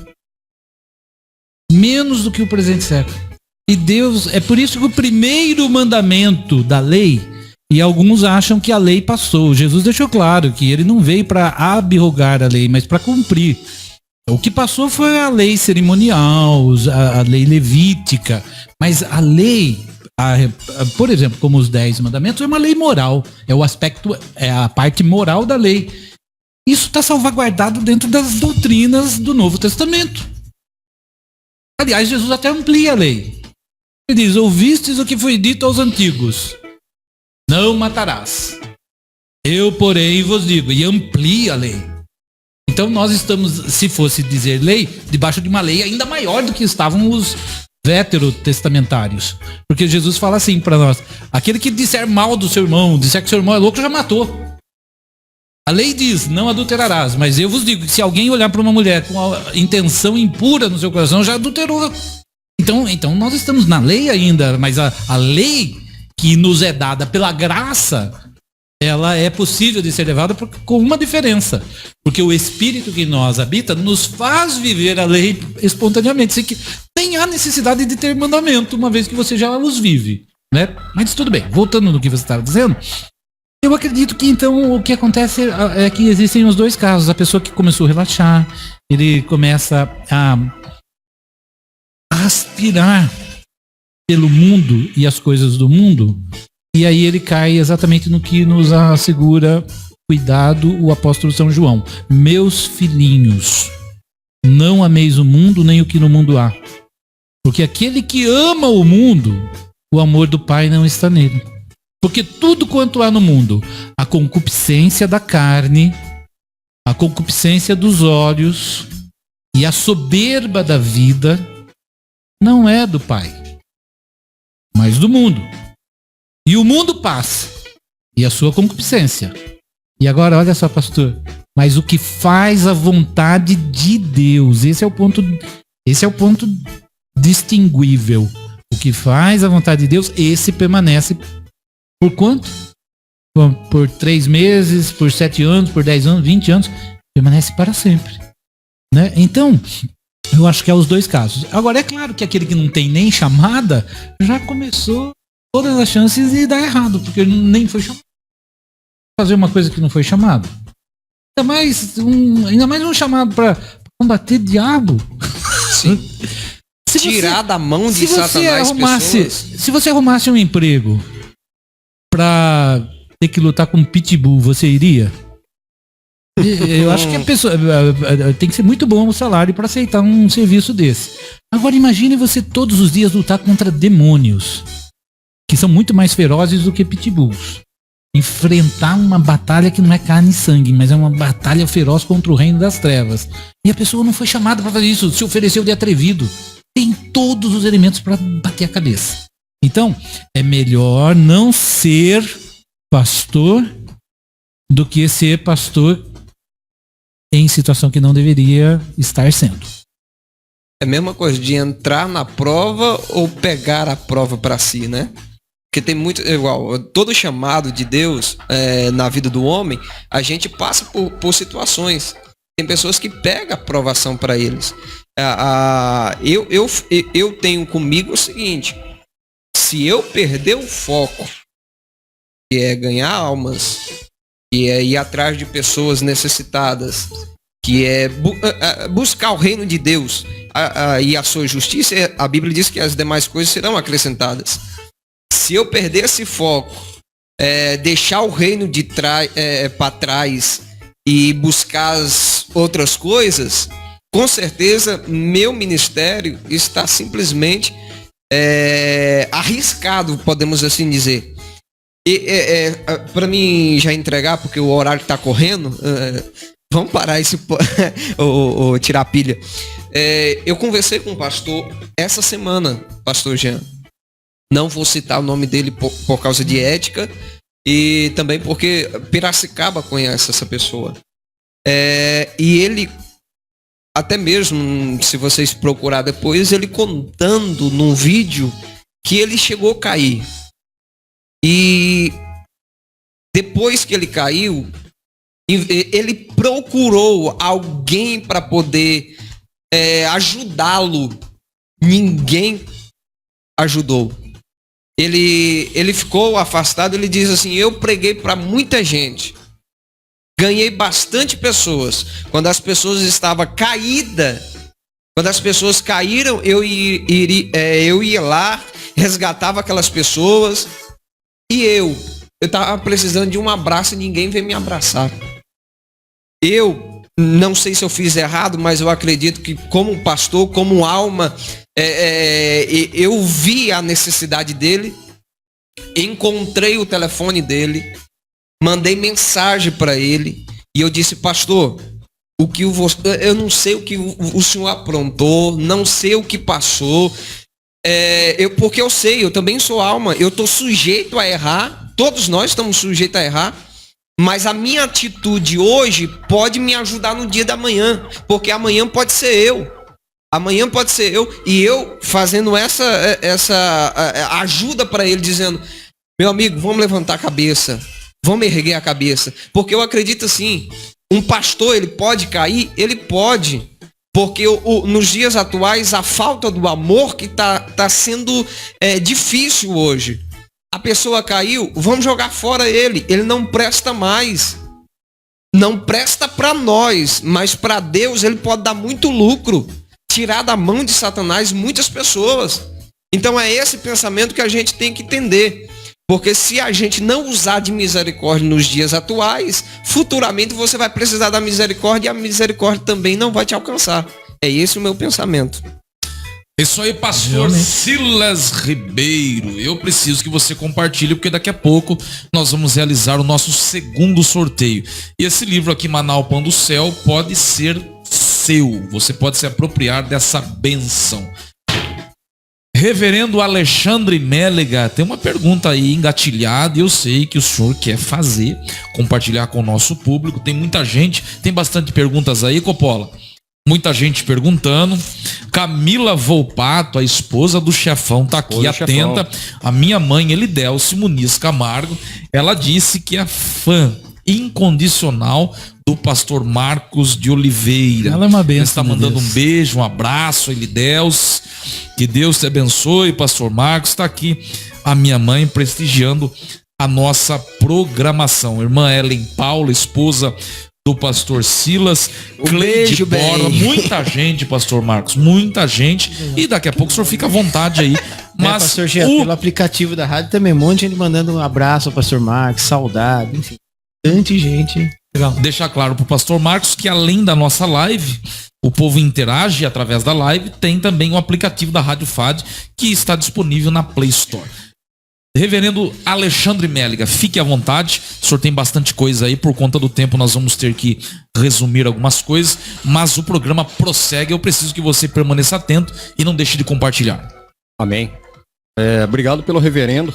Menos do que o presente século. E Deus, é por isso que o primeiro mandamento da lei, e alguns acham que a lei passou. Jesus deixou claro que ele não veio para abrogar a lei, mas para cumprir. O que passou foi a lei cerimonial, a lei levítica, mas a lei, por exemplo, como os 10 mandamentos, é uma lei moral, é o aspecto, é a parte moral da lei. Isso está salvaguardado dentro das doutrinas do Novo Testamento. Aliás, Jesus até amplia a lei. Ele diz: ouvistes o que foi dito aos antigos, não matarás. Eu, porém, vos digo, e amplia a lei. Então nós estamos, se fosse dizer lei, debaixo de uma lei ainda maior do que estavam os veterotestamentários. Porque Jesus fala assim para nós: aquele que disser mal do seu irmão, disser que seu irmão é louco, já matou. A lei diz: não adulterarás, mas eu vos digo que se alguém olhar para uma mulher com a intenção impura no seu coração, já adulterou. Então nós estamos na lei ainda, mas a lei que nos é dada pela graça, ela é possível de ser levada com uma diferença. Porque o Espírito que em nós habita nos faz viver a lei espontaneamente. Sem que nem há necessidade de ter mandamento, uma vez que você já os vive, né? Mas tudo bem, voltando no que você estava dizendo, eu acredito que então o que acontece é que existem os dois casos. A pessoa que começou a relaxar, ele começa a aspirar pelo mundo e as coisas do mundo, e aí ele cai exatamente no que nos assegura, cuidado, o apóstolo São João: meus filhinhos, não ameis o mundo nem o que no mundo há, porque aquele que ama o mundo, o amor do Pai não está nele. Porque tudo quanto há no mundo, a concupiscência da carne, a concupiscência dos olhos e a soberba da vida, não é do Pai, mas do mundo. E o mundo passa, e a sua concupiscência. E agora, olha só, pastor, mas o que faz a vontade de Deus, esse é o ponto distinguível. O que faz a vontade de Deus, esse permanece por quanto? Por 3 meses, por 7 anos, por 10 anos, 20 anos, permanece para sempre, né? Então, eu acho que é os dois casos. Agora, é claro que aquele que não tem nem chamada, já começou todas as chances de dar errado, porque ele nem foi chamado. Fazer uma coisa que não foi chamado. Ainda mais um chamado para combater diabo. Sim. Tirar da mão de Satanás pessoas. Se você arrumasse um emprego para ter que lutar com um pitbull, você iria? Eu acho que a pessoa tem que ser muito bom o salário para aceitar um serviço desse. Agora imagine você todos os dias lutar contra demônios, que são muito mais ferozes do que pitbulls. Enfrentar uma batalha que não é carne e sangue, mas é uma batalha feroz contra o reino das trevas. E a pessoa não foi chamada para fazer isso, se ofereceu de atrevido. Tem todos os elementos para bater a cabeça. Então, é melhor não ser pastor do que ser pastor em situação que não deveria estar sendo. É a mesma coisa de entrar na prova ou pegar a prova para si, né? Porque tem muito, igual, todo chamado de Deus na vida do homem, a gente passa por situações. Tem pessoas que pegam a provação para eles. Eu tenho comigo o seguinte: se eu perder o foco, que é ganhar almas, que é ir atrás de pessoas necessitadas, que é buscar o reino de Deus e a sua justiça, a Bíblia diz que as demais coisas serão acrescentadas. Se eu perder esse foco, deixar o reino para trás e buscar as outras coisas, com certeza meu ministério está simplesmente arriscado, podemos assim dizer. Para mim já entregar, porque o horário está correndo, vamos parar ou tirar a pilha. Eu conversei com um pastor essa semana, pastor Jean. Não vou citar o nome dele por causa de ética e também porque Piracicaba conhece essa pessoa. E ele, até mesmo, se vocês procurar depois, ele contando num vídeo que ele chegou a cair. E depois que ele caiu, ele procurou alguém para poder ajudá-lo. Ninguém ajudou. Ele ficou afastado. Ele diz assim: eu preguei para muita gente, ganhei bastante pessoas. Quando as pessoas estavam caídas, quando as pessoas caíram, eu ia lá, resgatava aquelas pessoas. E eu estava precisando de um abraço e ninguém veio me abraçar. Eu não sei se eu fiz errado, mas eu acredito que, como pastor, como alma, eu vi a necessidade dele, encontrei o telefone dele, mandei mensagem para ele e eu disse: pastor, eu não sei o que o senhor aprontou, não sei o que passou, porque eu sei, eu também sou alma, eu estou sujeito a errar, todos nós estamos sujeitos a errar, mas a minha atitude hoje pode me ajudar no dia da manhã, porque amanhã pode ser eu. Amanhã pode ser eu, e eu fazendo essa ajuda para ele, dizendo: meu amigo, vamos levantar a cabeça, vamos erguer a cabeça, porque eu acredito assim, um pastor, ele pode cair? Ele pode, porque nos dias atuais, a falta do amor que tá sendo difícil hoje. A pessoa caiu, vamos jogar fora ele não presta mais. Não presta para nós, mas para Deus ele pode dar muito lucro, tirar da mão de Satanás muitas pessoas. Então é esse pensamento que a gente tem que entender. Porque se a gente não usar de misericórdia nos dias atuais, futuramente você vai precisar da misericórdia e a misericórdia também não vai te alcançar. É esse o meu pensamento. Isso aí, pastor Silas Ribeiro. Eu preciso que você compartilhe, porque daqui a pouco nós vamos realizar o nosso segundo sorteio. E esse livro aqui, Maná, o Pão do Céu, pode ser seu. Você pode se apropriar dessa bênção. Reverendo Alexandre Mélega, tem uma pergunta aí engatilhada e eu sei que o senhor quer fazer, compartilhar com o nosso público. Tem muita gente, tem bastante perguntas aí, Coppola. Muita gente perguntando. Camila Volpato, a esposa do chefão, tá aqui atenta. Chefão. A minha mãe, Elidelce Muniz Camargo, ela disse que é fã incondicional do pastor Marcos de Oliveira. Ela é uma bênção. Está mandando um beijo, um abraço, Elidelce. Que Deus te abençoe, pastor Marcos. Está aqui a minha mãe prestigiando a nossa programação. Irmã Ellen Paula, esposa do pastor Silas, Cleide Borba, muita gente, pastor Marcos, muita gente, e daqui a pouco o senhor fica à vontade aí. Mas pastor Jean, pelo aplicativo da rádio também, um monte de gente mandando um abraço ao pastor Marcos, saudade, enfim, tanta gente. Legal. Deixar claro pro pastor Marcos que além da nossa live, o povo interage através da live, tem também o aplicativo da Rádio FAD, que está disponível na Play Store. Reverendo Alexandre Mélega, fique à vontade, o senhor tem bastante coisa aí, por conta do tempo nós vamos ter que resumir algumas coisas, mas o programa prossegue, eu preciso que você permaneça atento e não deixe de compartilhar. Amém. Obrigado pelo reverendo,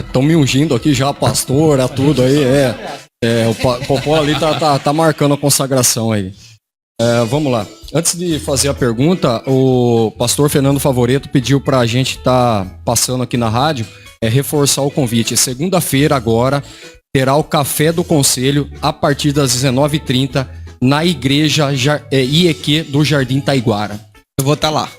estão me ungindo aqui já, pastor, tudo aí, o Popó ali tá marcando a consagração aí. Vamos lá, antes de fazer a pergunta, o pastor Fernando Favoreto pediu pra gente estar passando aqui na rádio, reforçar o convite. Segunda-feira agora terá o Café do Conselho a partir das 19h30 na igreja IEQ do Jardim Taiguara. Eu vou estar lá.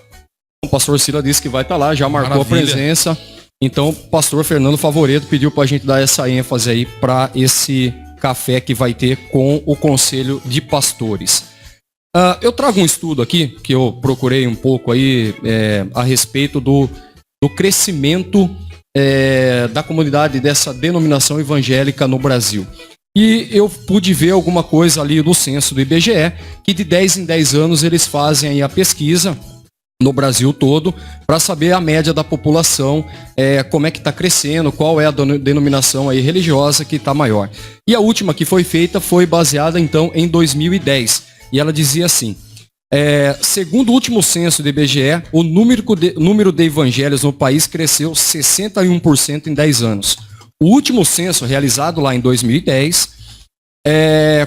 O pastor Sila disse que vai estar lá, já marcou a presença. Então o pastor Fernando Favoreto pediu pra gente dar essa ênfase aí para esse café que vai ter com o Conselho de Pastores. Eu trago um estudo aqui que eu procurei um pouco aí a respeito do crescimento da comunidade dessa denominação evangélica no Brasil. E eu pude ver alguma coisa ali no censo do IBGE, que de 10 em 10 anos eles fazem aí a pesquisa no Brasil todo para saber a média da população, como é que está crescendo, qual é a denominação aí religiosa que está maior. E a última que foi feita foi baseada então em 2010. E ela dizia assim, segundo o último censo do IBGE, o número de evangelhos no país cresceu 61% em 10 anos. O último censo, realizado lá em 2010,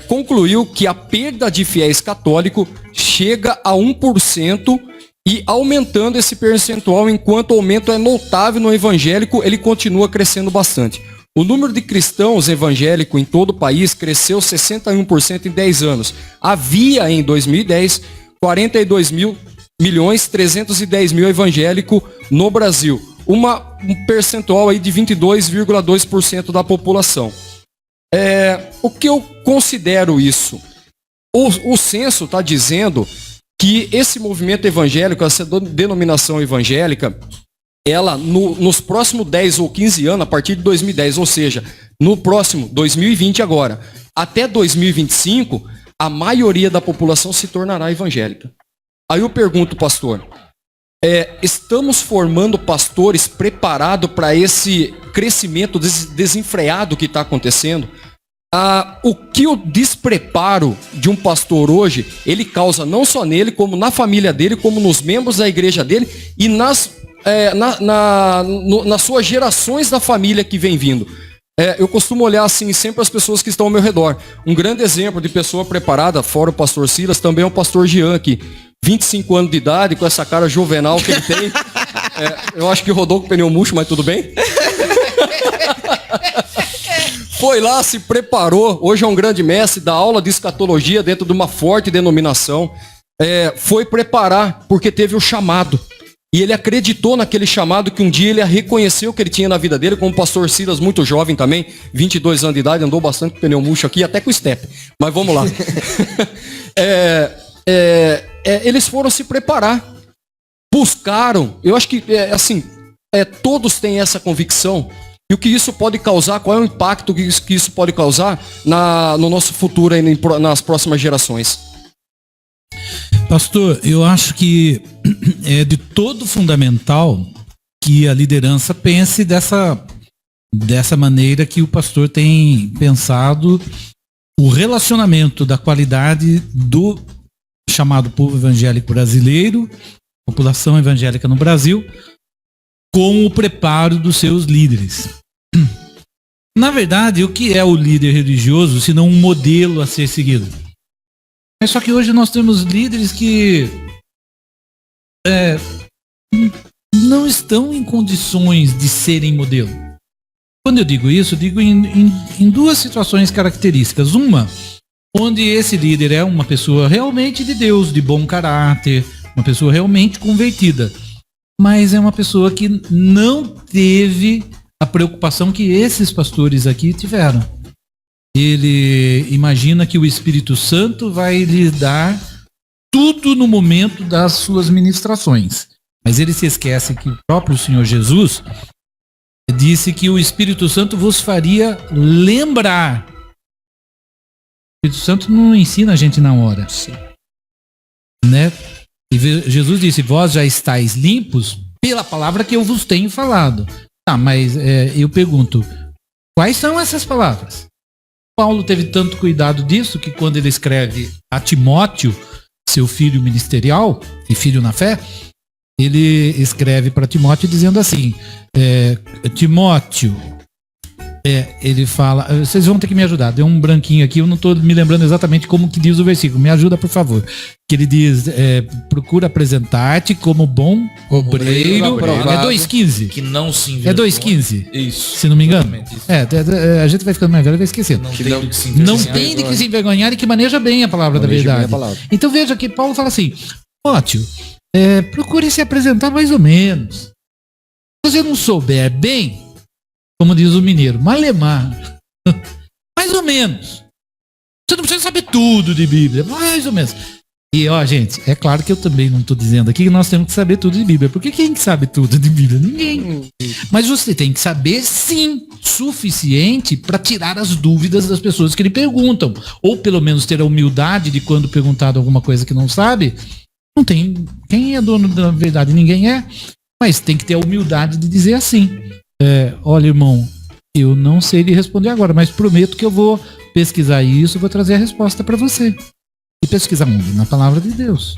concluiu que a perda de fiéis católicos chega a 1% e aumentando esse percentual, enquanto o aumento é notável no evangélico, ele continua crescendo bastante. O número de cristãos evangélicos em todo o país cresceu 61% em 10 anos. Havia em 2010 42.310.000 evangélicos no Brasil. Um percentual aí de 22,2% da população. O que eu considero isso? O censo está dizendo que esse movimento evangélico, essa denominação evangélica, ela nos próximos 10 ou 15 anos, a partir de 2010, ou seja, no próximo 2020 agora, até 2025, a maioria da população se tornará evangélica. Aí eu pergunto, pastor, estamos formando pastores preparados para esse crescimento desenfreado que está acontecendo? O que o despreparo de um pastor hoje, ele causa não só nele, como na família dele, como nos membros da igreja dele e nas suas gerações da família que vem vindo. Eu costumo olhar assim sempre as pessoas que estão ao meu redor. Um grande exemplo de pessoa preparada, fora o pastor Silas, também é o pastor Jean aqui. 25 anos de idade, com essa cara juvenal que ele tem. Eu acho que rodou com o pneu murcho, mas tudo bem. Foi lá, se preparou. Hoje é um grande mestre, dá aula de escatologia dentro de uma forte denominação. Foi preparar porque teve o chamado. E ele acreditou naquele chamado que um dia ele reconheceu que ele tinha na vida dele, como o pastor Silas, muito jovem também, 22 anos de idade, andou bastante com pneu murcho aqui, até com step. Mas vamos lá. Eles foram se preparar. Buscaram. Eu acho que, todos têm essa convicção. E o que isso pode causar, qual é o impacto que isso pode causar no nosso futuro, aí, nas próximas gerações? Pastor, eu acho que é de todo fundamental que a liderança pense dessa maneira que o pastor tem pensado o relacionamento da qualidade do chamado povo evangélico brasileiro, população evangélica no Brasil, com o preparo dos seus líderes. Na verdade, o que é o líder religioso, se não um modelo a ser seguido? Só que hoje nós temos líderes que não estão em condições de serem modelo. Quando eu digo isso, eu digo em duas situações características. Uma, onde esse líder é uma pessoa realmente de Deus, de bom caráter, uma pessoa realmente convertida, mas é uma pessoa que não teve a preocupação que esses pastores aqui tiveram. Ele imagina que o Espírito Santo vai lhe dar tudo no momento das suas ministrações. Mas ele se esquece que o próprio Senhor Jesus disse que o Espírito Santo vos faria lembrar. O Espírito Santo não ensina a gente na hora. Sim. Né? E Jesus disse, vós já estáis limpos pela palavra que eu vos tenho falado. Tá, mas eu pergunto, quais são essas palavras? Paulo teve tanto cuidado disso que quando ele escreve a Timóteo, seu filho ministerial e filho na fé, ele escreve para Timóteo dizendo assim, Timóteo, ele fala, vocês vão ter que me ajudar, deu um branquinho aqui, eu não estou me lembrando exatamente como que diz o versículo, me ajuda por favor. Que ele diz, procura apresentar-te como bom obreiro. É 2,15. Que não se envergonha. É 2,15. Isso. Se não me engano. A gente vai ficando mais velho e vai esquecendo. Não tem de que se envergonhar e que maneja bem a palavra da verdade. Então veja que Paulo fala assim, Timóteo, procure se apresentar mais ou menos. Se você não souber bem, como diz o mineiro, malemar, mais ou menos. Você não precisa saber tudo de Bíblia, mais ou menos. E ó, gente, é claro que eu também não estou dizendo aqui que nós temos que saber tudo de Bíblia, porque quem sabe tudo de Bíblia? Ninguém. Mas você tem que saber, sim, suficiente para tirar as dúvidas das pessoas que lhe perguntam, ou pelo menos ter a humildade de quando perguntado alguma coisa que não sabe, não tem, quem é dono da verdade? Ninguém é, mas tem que ter a humildade de dizer assim, olha, irmão, eu não sei lhe responder agora, mas prometo que eu vou pesquisar isso e vou trazer a resposta para você. E pesquisar onde? Na palavra de Deus.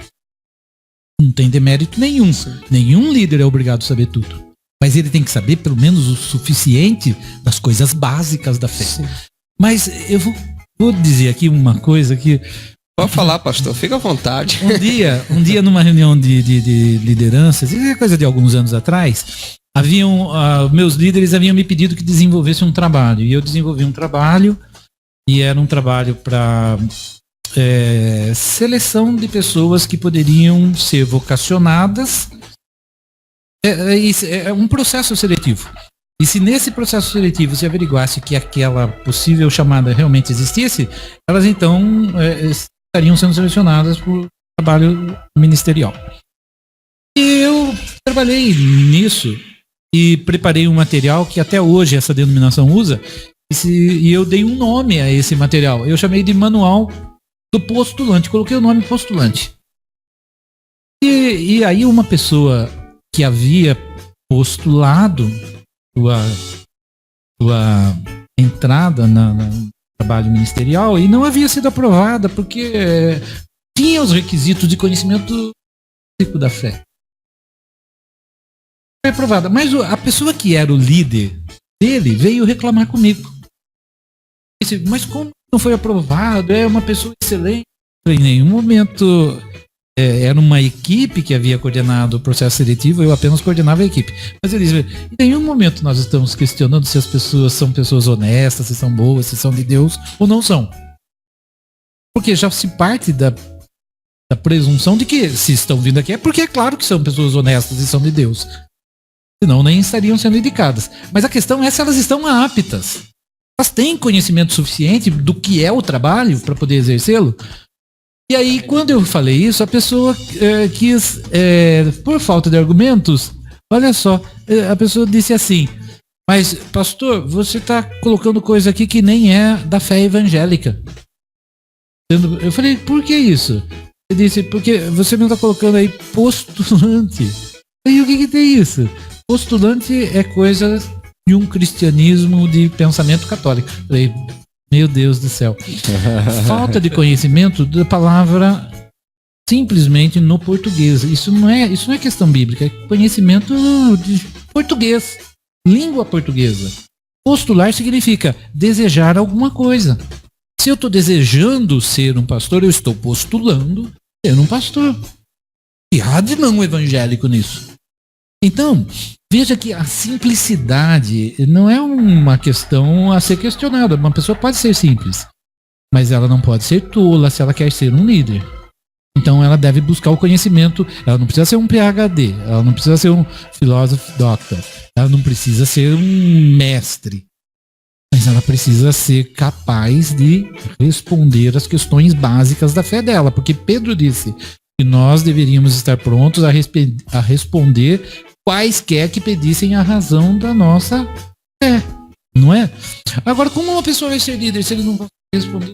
Não tem demérito nenhum. Sim. Nenhum líder é obrigado a saber tudo. Mas ele tem que saber pelo menos o suficiente das coisas básicas da fé. Sim. Mas eu vou dizer aqui uma coisa que Pode falar, pastor, fica à vontade. Um dia numa reunião de lideranças, isso é coisa de alguns anos atrás, meus líderes haviam me pedido que desenvolvesse um trabalho. E eu desenvolvi um trabalho, e era um trabalho para seleção de pessoas que poderiam ser vocacionadas. É um processo seletivo. E se nesse processo seletivo se averiguasse que aquela possível chamada realmente existisse, elas então estariam sendo selecionadas por trabalho ministerial. E eu trabalhei nisso e preparei um material que até hoje essa denominação usa, e eu dei um nome a esse material. Eu chamei de Manual do Postulante, coloquei o nome postulante. E aí uma pessoa que havia postulado sua entrada no trabalho ministerial e não havia sido aprovada porque tinha os requisitos de conhecimento da fé. Foi aprovada, mas a pessoa que era o líder dele veio reclamar comigo. Disse, mas como não foi aprovado? É uma pessoa excelente. Em nenhum momento era uma equipe que havia coordenado o processo seletivo, eu apenas coordenava a equipe. Mas ele disse, em nenhum momento nós estamos questionando se as pessoas são pessoas honestas, se são boas, se são de Deus ou não são. Porque já se parte da presunção de que se estão vindo aqui é porque é claro que são pessoas honestas e são de Deus. Senão nem estariam sendo indicadas. Mas a questão é se elas estão aptas. Elas têm conhecimento suficiente do que é o trabalho para poder exercê-lo. E aí, quando eu falei isso, a pessoa quis, por falta de argumentos, olha só, a pessoa disse assim, mas pastor, você está colocando coisa aqui que nem é da fé evangélica. Eu falei, por que isso? Ele disse, porque você não está colocando aí postulante. E o que tem isso? Postulante é coisa de um cristianismo de pensamento católico. Eu falei, meu Deus do céu. Falta de conhecimento da palavra simplesmente no português. Isso não é questão bíblica, é conhecimento de português, língua portuguesa. Postular significa desejar alguma coisa. Se eu estou desejando ser um pastor, eu estou postulando ser um pastor. E há de não evangélico nisso. Então, veja que a simplicidade não é uma questão a ser questionada. Uma pessoa pode ser simples, mas ela não pode ser tola se ela quer ser um líder. Então ela deve buscar o conhecimento. Ela não precisa ser um PhD, ela não precisa ser um philosophy doctor, ela não precisa ser um mestre, mas ela precisa ser capaz de responder as questões básicas da fé dela, porque Pedro disse que nós deveríamos estar prontos a responder quaisquer que pedissem a razão da nossa fé, não é? Agora, como uma pessoa vai ser líder se ele não consegue responder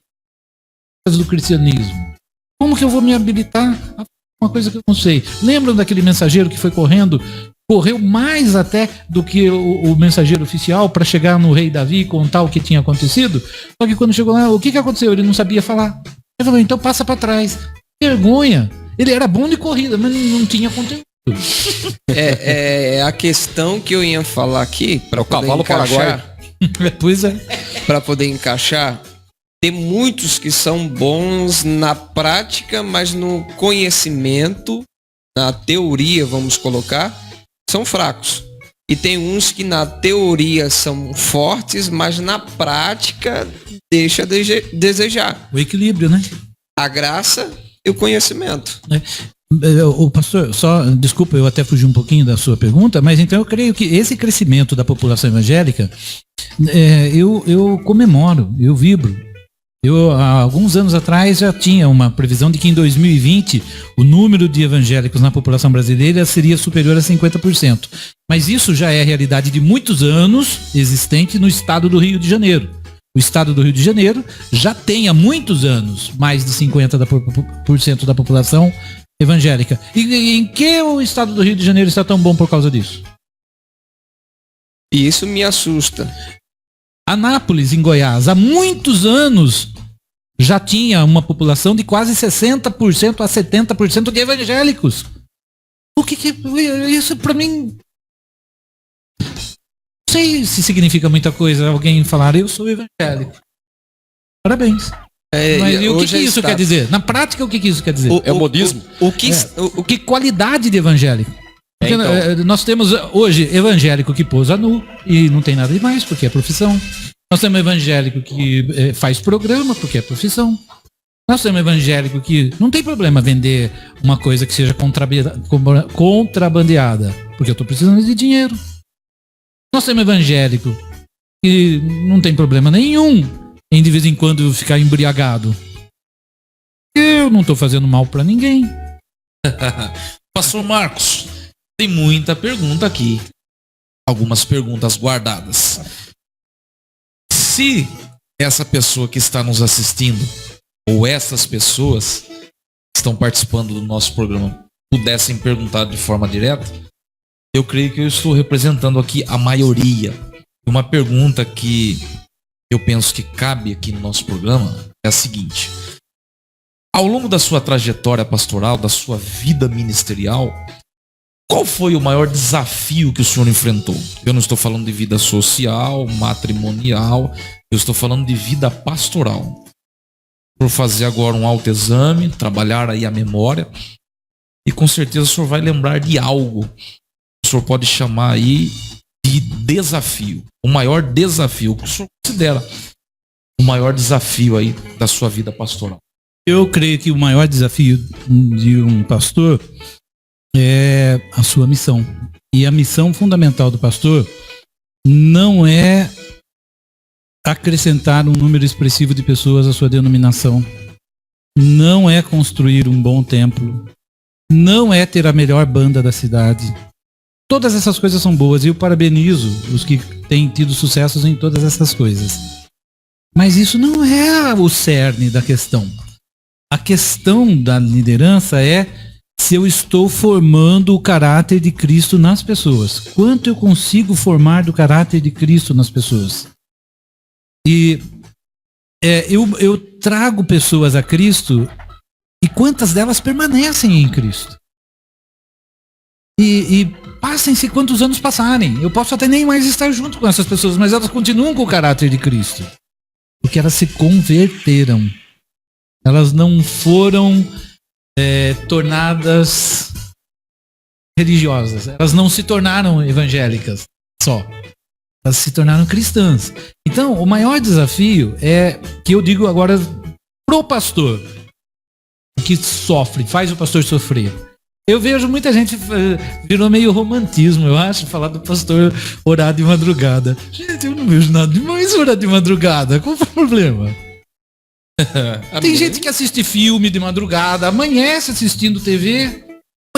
as do cristianismo? Como que eu vou me habilitar a fazer uma coisa que eu não sei? Lembram daquele mensageiro que foi correu mais até do que o mensageiro oficial para chegar no rei Davi e contar o que tinha acontecido? Só que quando chegou lá, o que aconteceu? Ele não sabia falar. Ele falou, então passa para trás. Vergonha. Ele era bom de corrida, mas não tinha conteúdo. É a questão que eu ia falar aqui para o cavalo paraguaio. Pois é. Para poder encaixar, tem muitos que são bons na prática, mas no conhecimento, na teoria, vamos colocar, são fracos. E tem uns que na teoria são fortes, mas na prática deixa a desejar. O equilíbrio, né? A graça e o conhecimento. O pastor, desculpa, eu até fugi um pouquinho da sua pergunta, mas então eu creio que esse crescimento da população evangélica, eu comemoro, eu vibro. Há alguns anos atrás já tinha uma previsão de que em 2020 o número de evangélicos na população brasileira seria superior a 50%. Mas isso já é a realidade de muitos anos existente no estado do Rio de Janeiro. O estado do Rio de Janeiro já tem há muitos anos mais de 50% da população evangélica. E em que o estado do Rio de Janeiro está tão bom por causa disso? E isso me assusta. Anápolis, em Goiás, há muitos anos já tinha uma população de quase 60% a 70% de evangélicos. O que isso para mim? Não sei se significa muita coisa alguém falar, eu sou evangélico. Parabéns. Mas e o que hoje é isso status. quer dizer? Na prática, o que isso quer dizer? É o modismo? Que qualidade de evangélico? Porque nós temos hoje evangélico que pousa nu e não tem nada demais, porque é profissão. Nós temos evangélico que faz programa, porque é profissão. Nós temos evangélico que não tem problema vender uma coisa que seja contrabandeada, porque eu estou precisando de dinheiro. Nós temos evangélico que não tem problema nenhum em de vez em quando ficar embriagado. Eu não estou fazendo mal para ninguém. Pastor Marcos, tem muita pergunta aqui. Algumas perguntas guardadas. Se essa pessoa que está nos assistindo, ou essas pessoas que estão participando do nosso programa, pudessem perguntar de forma direta, eu creio que eu estou representando aqui a maioria. Uma pergunta que eu penso que cabe aqui no nosso programa é a seguinte: ao longo da sua trajetória pastoral, da sua vida ministerial, qual foi o maior desafio que o senhor enfrentou? Eu não estou falando de vida social, matrimonial, eu estou falando de vida pastoral. Por fazer agora um autoexame, trabalhar aí a memória, e com certeza o senhor vai lembrar de algo que o senhor pode chamar aí de desafio. O maior desafio, o que o senhor considera o maior desafio aí da sua vida pastoral? Eu creio que o maior desafio de um pastor é a sua missão. E a missão fundamental do pastor não é acrescentar um número expressivo de pessoas à sua denominação. Não é construir um bom templo. Não é ter a melhor banda da cidade. Todas essas coisas são boas e eu parabenizo os que têm tido sucessos em todas essas coisas. Mas isso não é o cerne da questão. A questão da liderança é se eu estou formando o caráter de Cristo nas pessoas. Quanto eu consigo formar do caráter de Cristo nas pessoas? E eu trago pessoas a Cristo e quantas delas permanecem em Cristo? E passem-se quantos anos passarem. Eu posso até nem mais estar junto com essas pessoas, mas elas continuam com o caráter de Cristo. Porque elas se converteram. Elas não foram tornadas religiosas. Elas não se tornaram evangélicas só. Elas se tornaram cristãs. Então, o maior desafio é que eu digo agora pro pastor que sofre, faz o pastor sofrer. Eu vejo muita gente virou meio romantismo, eu acho, falar do pastor orar de madrugada. Gente, eu não vejo nada demais orar de madrugada. Qual foi o problema? Tem gente que assiste filme de madrugada, amanhece assistindo TV,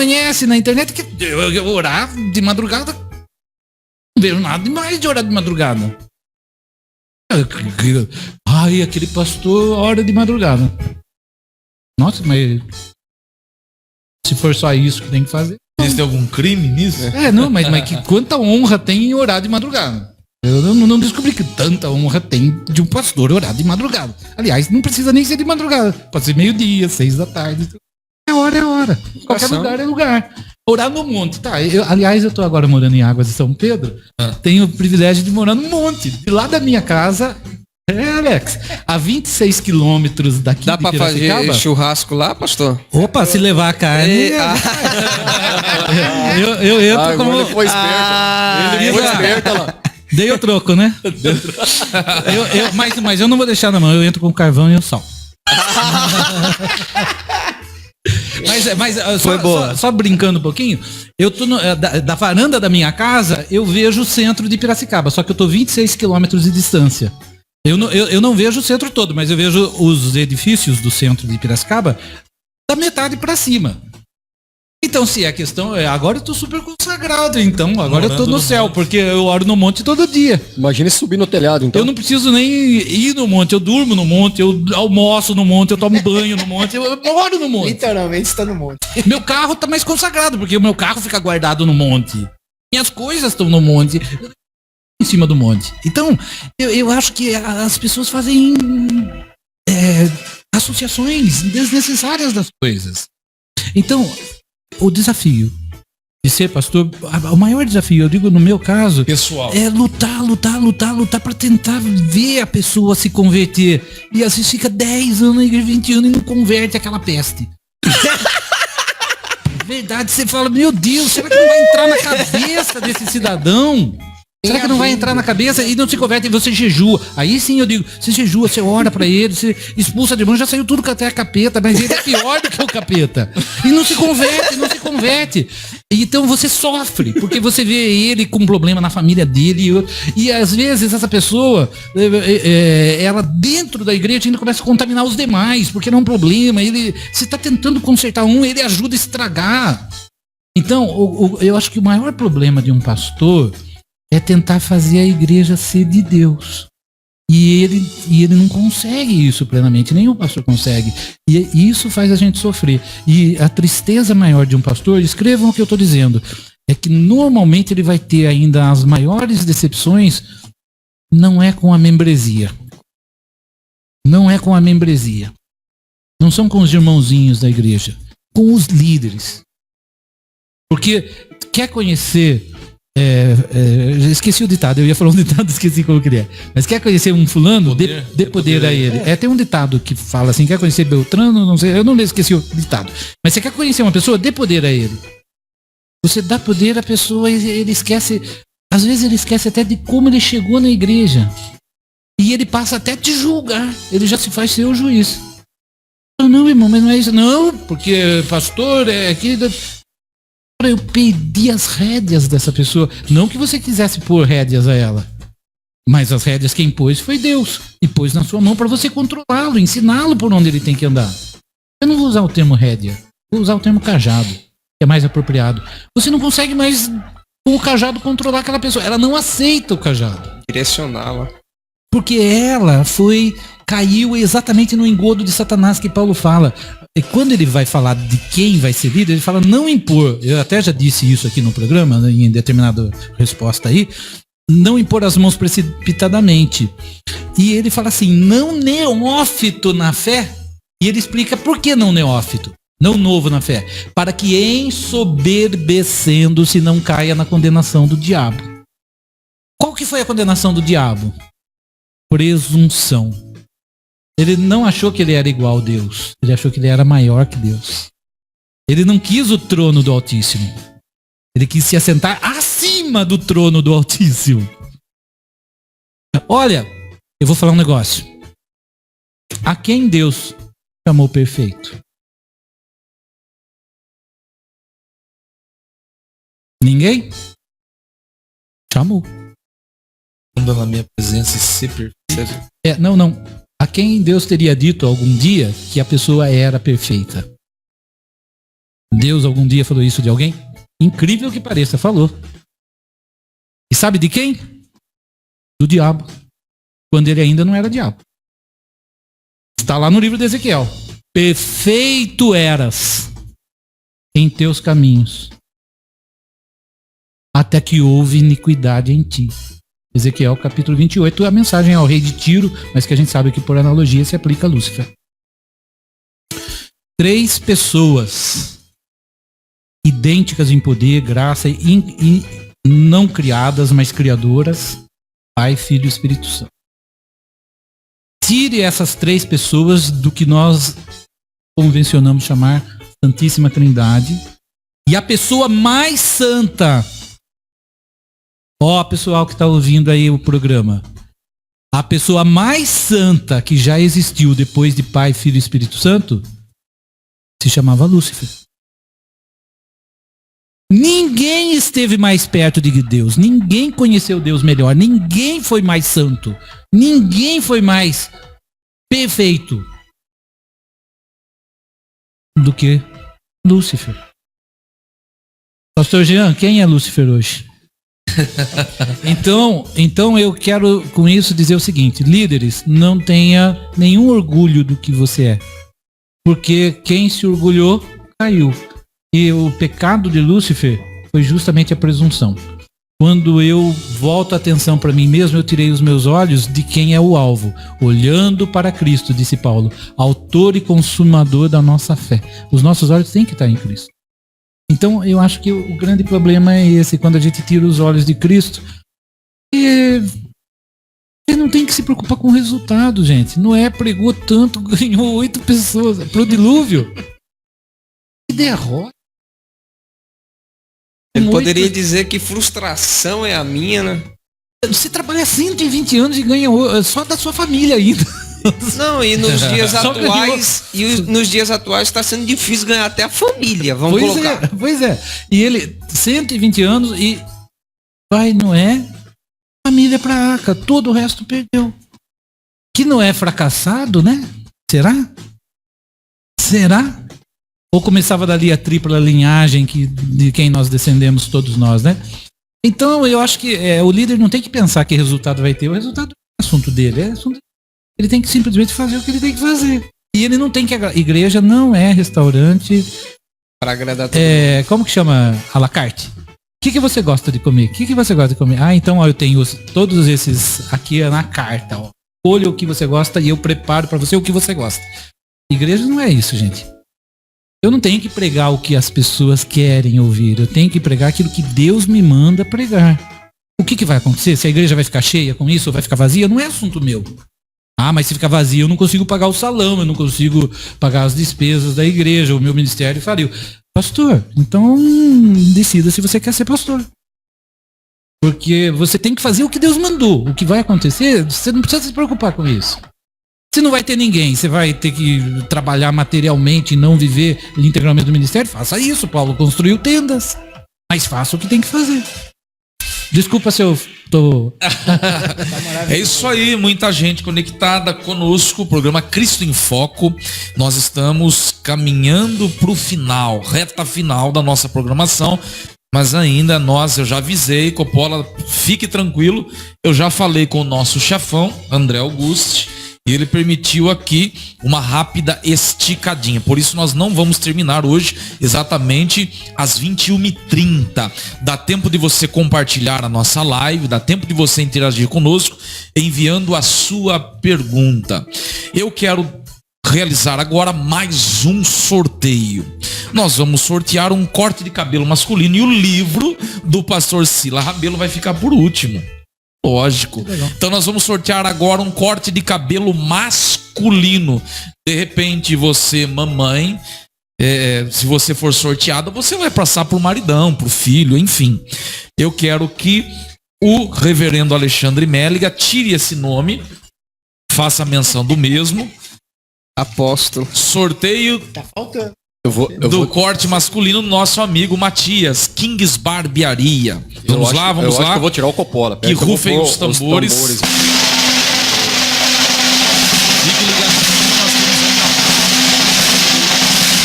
amanhece na internet, que eu orar de madrugada. Não vejo nada demais de orar de madrugada. Ai, aquele pastor ora de madrugada. Nossa, mas se for só isso que tem que fazer. Existe algum crime nisso? Não, mas que quanta honra tem em orar de madrugada? Eu não descobri que tanta honra tem de um pastor orar de madrugada. Aliás, não precisa nem ser de madrugada. Pode ser meio-dia, 6 da tarde. É hora. Qualquer lugar é lugar. Orar no monte, tá? Aliás, eu tô agora morando em Águas de São Pedro. Tenho o privilégio de morar no monte. De lá da minha casa, Alex, a 26 quilômetros daqui Dá de pra Piracicaba. fazer churrasco lá, pastor? Opa, se levar a carne... Eu entro como... Ele foi esperto. Ele foi esperto lá. Dei o troco, né? Mas eu não vou deixar na mão. Eu entro com o carvão e o sal. Mas só brincando um pouquinho, eu tô da varanda da minha casa, eu vejo o centro de Piracicaba, só que eu tô 26 quilômetros de distância. Eu não vejo o centro todo, mas eu vejo os edifícios do centro de Piracicaba da metade para cima. Então, se a questão é, agora eu tô super consagrado, então agora eu tô no céu, porque eu oro no monte todo dia. Imagina subir no telhado, então. Eu não preciso nem ir no monte, eu durmo no monte, eu almoço no monte, eu tomo banho no monte, eu moro no monte. Literalmente está no monte. Meu carro tá mais consagrado, porque o meu carro fica guardado no monte. Minhas coisas estão no monte, em cima do monte. Então, eu acho que as pessoas fazem associações desnecessárias das coisas. Então, o desafio de ser pastor, o maior desafio, eu digo no meu caso, Pessoal. é lutar para tentar ver a pessoa se converter. E às vezes fica 10 anos na igreja, 20 anos e não converte aquela peste. Verdade, você fala, meu Deus, será que não vai entrar na cabeça desse cidadão? Será que não vai entrar na cabeça e não se converte e você jejua? Aí sim eu digo, você jejua, você ora pra ele, você expulsa demônio, já saiu tudo que até a capeta, mas ele é pior do que o capeta. E não se converte. Então você sofre, porque você vê ele com um problema na família dele e às vezes essa pessoa, ela dentro da igreja ainda começa a contaminar os demais, porque não é um problema, você está tentando consertar um, ele ajuda a estragar. Então, eu acho que o maior problema de um pastor é tentar fazer a igreja ser de Deus. E ele não consegue isso plenamente, nenhum pastor consegue. E isso faz a gente sofrer. E a tristeza maior de um pastor, escrevam o que eu estou dizendo, é que normalmente ele vai ter ainda as maiores decepções, não é com a membresia. Não é com a membresia. Não são com os irmãozinhos da igreja, com os líderes. Porque quer conhecer... esqueci o ditado, eu ia falar um ditado, esqueci como que ele é. Mas quer conhecer um fulano, dê poder a ele. Tem um ditado que fala assim, quer conhecer Beltrano, não sei, eu não esqueci o ditado. Mas você quer conhecer uma pessoa, dê poder a ele. Você dá poder à pessoa e ele esquece, às vezes ele esquece até de como ele chegou na igreja. E ele passa até a te julgar, ele já se faz seu juiz. Não, irmão, mas não é isso. Não, porque pastor é aqui... Eu perdi as rédeas dessa pessoa. Não que você quisesse pôr rédeas a ela, mas as rédeas quem pôs foi Deus. E pôs na sua mão para você controlá-lo, ensiná-lo por onde ele tem que andar. Eu não vou usar o termo rédea, vou usar o termo cajado, que é mais apropriado. Você não consegue mais com o cajado controlar aquela pessoa. Ela não aceita o cajado. Direcioná-la. Porque ela caiu exatamente no engodo de Satanás que Paulo fala. E quando ele vai falar de quem vai ser líder, ele fala não impor. Eu até já disse isso aqui no programa, né, em determinada resposta aí. Não impor as mãos precipitadamente. E ele fala assim, não neófito na fé. E ele explica por que não neófito, não novo na fé. Para que ensoberbecendo-se não caia na condenação do diabo. Qual que foi a condenação do diabo? Presunção. Ele não achou que ele era igual a Deus. Ele achou que ele era maior que Deus. Ele não quis o trono do Altíssimo. Ele quis se assentar acima do trono do Altíssimo. Olha, eu vou falar um negócio. A quem Deus chamou perfeito? Ninguém? Chamou. Anda na minha presença e ser perfeito. Não. A quem Deus teria dito algum dia que a pessoa era perfeita? Deus algum dia falou isso de alguém? Incrível que pareça, falou. E sabe de quem? Do diabo. Quando ele ainda não era diabo. Está lá no livro de Ezequiel. Perfeito eras em teus caminhos, até que houve iniquidade em ti. Ezequiel capítulo 28, a mensagem ao rei de Tiro, mas que a gente sabe que por analogia se aplica a Lúcifer. 3 pessoas idênticas em poder, graça e não criadas, mas criadoras, Pai, Filho e Espírito Santo. Tire essas 3 pessoas do que nós convencionamos chamar Santíssima Trindade, e a pessoa mais santa, pessoal que está ouvindo aí o programa, a pessoa mais santa que já existiu depois de Pai, Filho e Espírito Santo se chamava Lúcifer. Ninguém esteve mais perto de Deus, ninguém conheceu Deus melhor, ninguém foi mais santo, ninguém foi mais perfeito do que Lúcifer. Pastor Jean, quem é Lúcifer hoje? Então eu quero com isso dizer o seguinte: líderes, não tenha nenhum orgulho do que você é, porque quem se orgulhou caiu. E o pecado de Lúcifer foi justamente a presunção. Quando eu volto a atenção para mim mesmo, eu tirei os meus olhos de quem é o alvo, olhando para Cristo, disse Paulo, autor e consumador da nossa fé. Os nossos olhos têm que estar em Cristo. Então, eu acho que o grande problema é esse, quando a gente tira os olhos de Cristo. E você não tem que se preocupar com o resultado, gente. Noé pregou tanto, ganhou 8 pessoas pro dilúvio. Que derrota. Ele poderia dizer que frustração é a minha, né? Você trabalha 120 anos e ganha só da sua família ainda. Não, e nos dias atuais está sendo difícil ganhar até a família, vamos colocar. Pois é. E ele, 120 anos e vai Noé, família pra Arca, todo o resto perdeu. Que Noé fracassado, né? Será? Ou começava dali a tripla linhagem de quem nós descendemos todos nós, né? Então eu acho que o líder não tem que pensar que resultado vai ter. O resultado é assunto dele, ele tem que simplesmente fazer o que ele tem que fazer. E ele não tem que... Igreja não é restaurante... Para agradar todo mundo. Como que chama? À la carte. O que você gosta de comer? O que você gosta de comer? Então eu tenho todos esses aqui na carta. Ó. Escolha o que você gosta e eu preparo para você o que você gosta. Igreja não é isso, gente. Eu não tenho que pregar o que as pessoas querem ouvir. Eu tenho que pregar aquilo que Deus me manda pregar. O que vai acontecer? Se a igreja vai ficar cheia com isso ou vai ficar vazia? Não é assunto meu. Mas se ficar vazio, eu não consigo pagar o salão, eu não consigo pagar as despesas da igreja, o meu ministério faliu. Pastor, então decida se você quer ser pastor. Porque você tem que fazer o que Deus mandou. O que vai acontecer, você não precisa se preocupar com isso. Se não vai ter ninguém, você vai ter que trabalhar materialmente e não viver integralmente do ministério, faça isso. Paulo construiu tendas, mas faça o que tem que fazer. Desculpa se eu tô... É isso aí, muita gente conectada conosco, o programa Cristo em Foco. Nós estamos caminhando para o final, reta final da nossa programação, mas ainda eu já avisei, Coppola, fique tranquilo, eu já falei com o nosso chefão, André Augusti, e ele permitiu aqui uma rápida esticadinha. Por isso nós não vamos terminar hoje exatamente às 21h30. Dá tempo de você compartilhar a nossa live, dá tempo de você interagir conosco, enviando a sua pergunta. Eu quero realizar agora mais um sorteio. Nós vamos sortear um corte de cabelo masculino e o livro do pastor Sila Rabelo vai ficar por último. Lógico. Então nós vamos sortear agora um corte de cabelo masculino. De repente você, mamãe, se você for sorteada, você vai passar pro maridão, pro filho, enfim. Eu quero que o reverendo Alexandre Méliga tire esse nome, faça menção do mesmo. Apóstolo. Sorteio Tá faltando. do corte masculino do nosso amigo Matias, Kings Barbearia. Vamos lá. Eu acho que eu vou tirar o Copola. Que rufem os tambores. Fique ligado, nós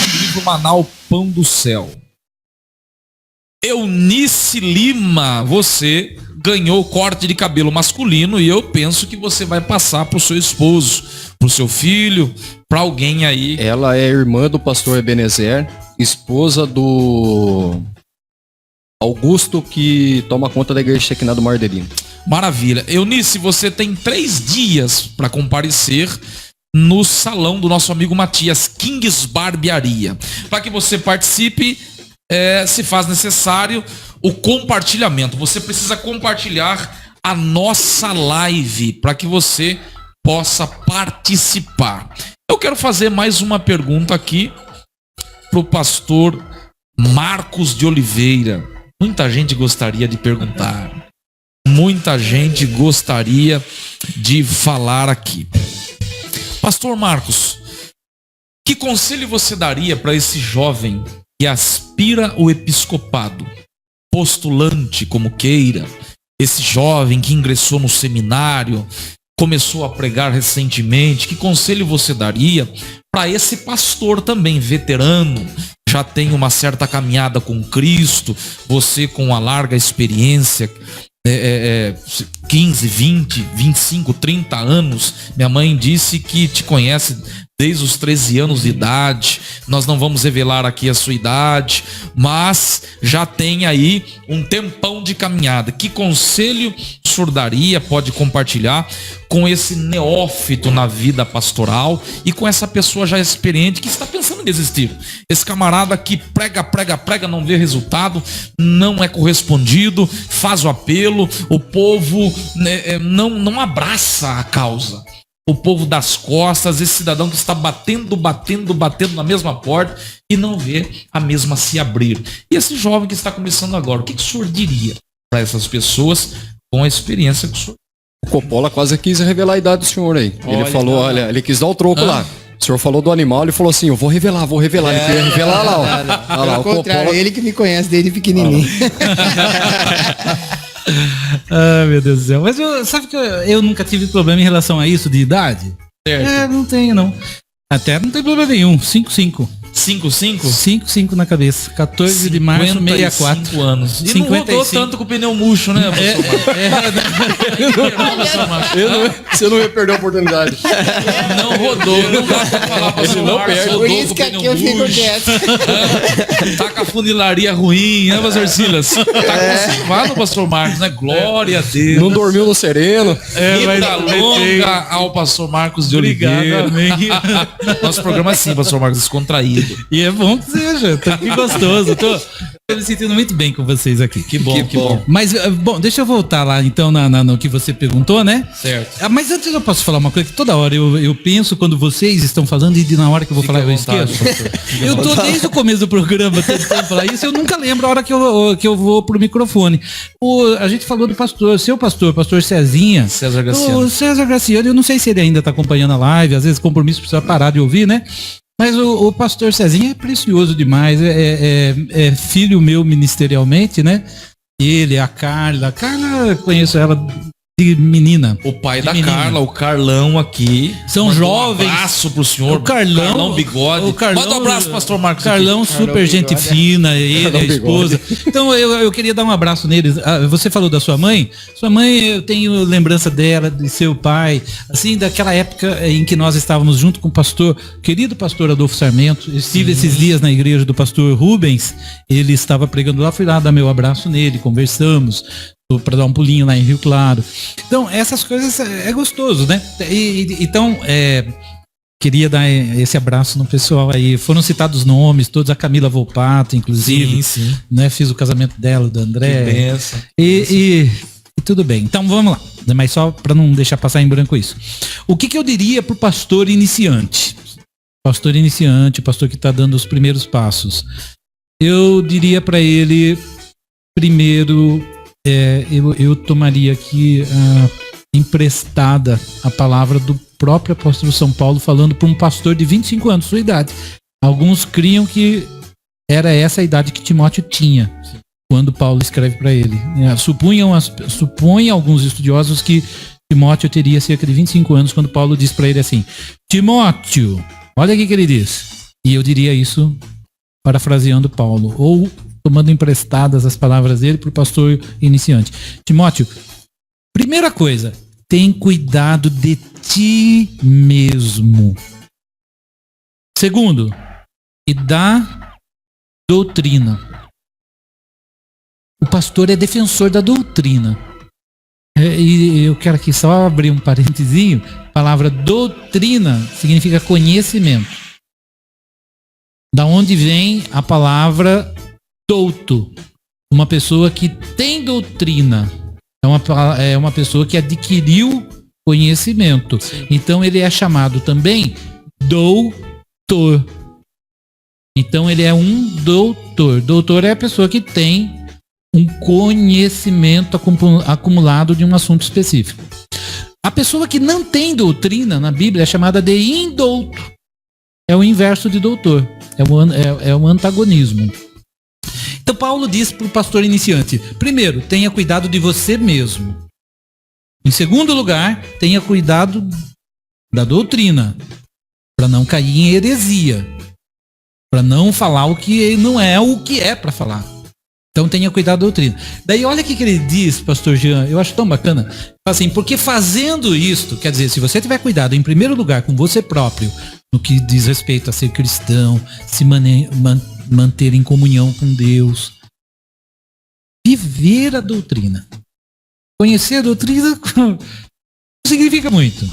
temos o livro Manaus Pão do Céu. Eunice Lima, você ganhou o corte de cabelo masculino e eu penso que você vai passar pro seu esposo, pro seu filho, para alguém aí. Ela é irmã do pastor Ebenezer, esposa do Augusto, que toma conta da igreja Shekinah do Mardelino. Maravilha. Eunice, você tem 3 dias para comparecer no salão do nosso amigo Matias, Kings Barbearia. Para que você participe, se faz necessário o compartilhamento. Você precisa compartilhar a nossa live para que você possa participar. Eu quero fazer mais uma pergunta aqui para o pastor Marcos de Oliveira. Muita gente gostaria de perguntar. Muita gente gostaria de falar aqui. Pastor Marcos, que conselho você daria para esse jovem que aspira o episcopado, postulante como queira, esse jovem que ingressou no seminário, começou a pregar recentemente, que conselho você daria para esse pastor também veterano, já tem uma certa caminhada com Cristo, você com uma larga experiência, 15, 20, 25, 30 anos, minha mãe disse que te conhece desde os 13 anos de idade. Nós não vamos revelar aqui a sua idade, mas já tem aí um tempão de caminhada. Que conselho o senhor daria, pode compartilhar com esse neófito na vida pastoral e com essa pessoa já experiente que está pensando em desistir? Esse camarada que prega, não vê resultado, não é correspondido, faz o apelo, o povo não abraça a causa. O povo das costas, esse cidadão que está batendo na mesma porta e não vê a mesma se abrir. E esse jovem que está começando agora, o que o senhor diria para essas pessoas com a experiência que o senhor... O Coppola quase quis revelar a idade do senhor aí. Ele falou, olha, ele quis dar o troco lá. O senhor falou do animal, ele falou assim, eu vou revelar. Ele queria revelar lá, ó. Olha lá, o Coppola... Ele que me conhece desde pequenininho. Ah, meu Deus do céu. Mas sabe que eu nunca tive problema em relação a isso de idade? Certo. Não tenho, não. Até não tem problema nenhum. 5-5. 5-5? 5-5 na cabeça. 14 de março, 64 anos. E 55. não rodou tanto com o pneu murcho, né? Você não ia perder a oportunidade. Não rodou. Não dá pra falar pra Ele não perde. Por isso que aqui eu fico quieto. Tá com a funilaria ruim, né, pastor Silas? Tá conservado, pastor Marcos, né? Glória a Deus. Não dormiu no sereno. Vida longa ao pastor Marcos de Oliveira. Nosso programa é assim, pastor Marcos, descontraído. E é bom que seja. Tô aqui gostoso. Tô me sentindo muito bem com vocês aqui. Que bom. Mas, bom, deixa eu voltar lá então no que você perguntou, né? Certo. Mas antes eu posso falar uma coisa que toda hora eu penso quando vocês estão falando e na hora que eu vou falar eu esqueço. Eu tô desde o começo do programa tentando falar isso, eu nunca lembro a hora que eu vou pro microfone. A gente falou do pastor Cezinha. César Graciano. O César Graciano, eu não sei se ele ainda tá acompanhando a live, às vezes compromisso precisa parar de ouvir, né? Mas o pastor Cezinha é precioso demais, é filho meu ministerialmente, né? Ele, a Carla, conheço ela de menina. O pai da menina. Carla, o Carlão aqui. São jovens. Um abraço pro senhor. O Carlão Bigode. Manda um abraço, pastor Marcos. Carlão, super gente fina, ele, a esposa. Então eu queria dar um abraço neles. Você falou da sua mãe? Sua mãe, eu tenho lembrança dela, de seu pai, assim, daquela época em que nós estávamos junto com o querido pastor Adolfo Sarmento. Eu estive esses dias na igreja do pastor Rubens, ele estava pregando lá, fui lá dar meu abraço nele, conversamos, para dar um pulinho lá em Rio Claro. Então, essas coisas é gostoso, né? Então, queria dar esse abraço no pessoal aí. Foram citados nomes, todos, a Camila Volpato, inclusive. Sim. Né? Fiz o casamento dela, do André. Que benção. E tudo bem. Então, vamos lá. Mas só para não deixar passar em branco isso. O que eu diria pro pastor iniciante? Pastor iniciante, pastor que está dando os primeiros passos. Eu diria para ele, primeiro... eu tomaria aqui emprestada a palavra do próprio apóstolo São Paulo falando para um pastor de 25 anos, sua idade. Alguns criam que era essa a idade que Timóteo tinha quando Paulo escreve para ele. Supõem alguns estudiosos que Timóteo teria cerca de 25 anos quando Paulo diz para ele assim: Timóteo, olha aqui que ele diz. E eu diria isso parafraseando Paulo, ou tomando emprestadas as palavras dele para o pastor iniciante. Timóteo, primeira coisa, tem cuidado de ti mesmo. Segundo, e da doutrina. O pastor é defensor da doutrina. E eu quero aqui só abrir um parentezinho. A palavra doutrina significa conhecimento. Da onde vem a palavra douto? Uma pessoa que tem doutrina. É uma pessoa que adquiriu conhecimento. Sim. Então ele é chamado também doutor. Então ele é um doutor. Doutor é a pessoa que tem um conhecimento acumulado de um assunto específico. A pessoa que não tem doutrina na Bíblia é chamada de indouto. É o inverso de doutor. É um antagonismo. Então Paulo diz para o pastor iniciante: primeiro, tenha cuidado de você mesmo. Em segundo lugar, tenha cuidado da doutrina, para não cair em heresia, para não falar o que não é o que é para falar. Então tenha cuidado da doutrina. Daí olha o que ele diz, pastor Jean, eu acho tão bacana. Assim, porque fazendo isto, quer dizer, se você tiver cuidado em primeiro lugar com você próprio, no que diz respeito a ser cristão, se manter em comunhão com Deus. Viver a doutrina. Conhecer a doutrina não significa muito.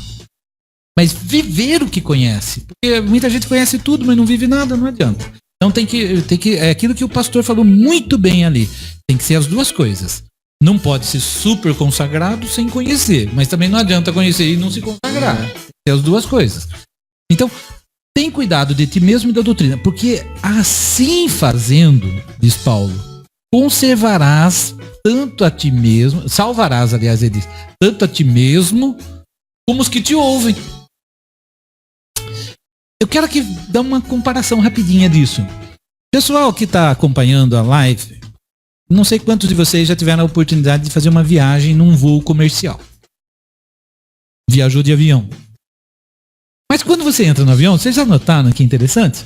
Mas viver o que conhece. Porque muita gente conhece tudo, mas não vive nada, não adianta. Então tem que é aquilo que o pastor falou muito bem ali. Tem que ser as duas coisas. Não pode ser super consagrado sem conhecer. Mas também não adianta conhecer e não se consagrar. Tem que ser as duas coisas. Então, tem cuidado de ti mesmo e da doutrina. Porque assim fazendo, diz Paulo, conservarás tanto a ti mesmo, salvarás, aliás, ele diz, tanto a ti mesmo, como os que te ouvem. Eu quero aqui dar uma comparação rapidinha disso. Pessoal que está acompanhando a live, não sei quantos de vocês já tiveram a oportunidade de fazer uma viagem num voo comercial. Viajou de avião. Mas quando você entra no avião, vocês já notaram que interessante?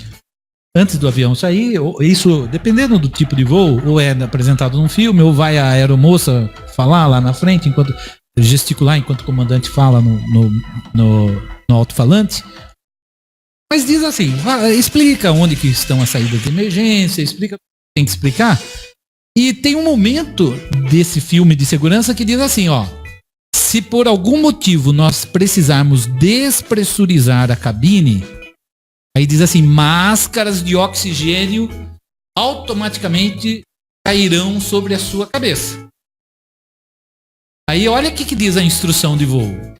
Antes do avião sair, isso, dependendo do tipo de voo, ou é apresentado num filme, ou vai a aeromoça falar lá na frente, gesticular enquanto o comandante fala no alto-falante. Mas diz assim, explica onde que estão as saídas de emergência, explica o que tem que explicar. E tem um momento desse filme de segurança que diz assim, ó, se por algum motivo nós precisarmos despressurizar a cabine, aí diz assim, máscaras de oxigênio automaticamente cairão sobre a sua cabeça. Aí olha o que diz a instrução de voo.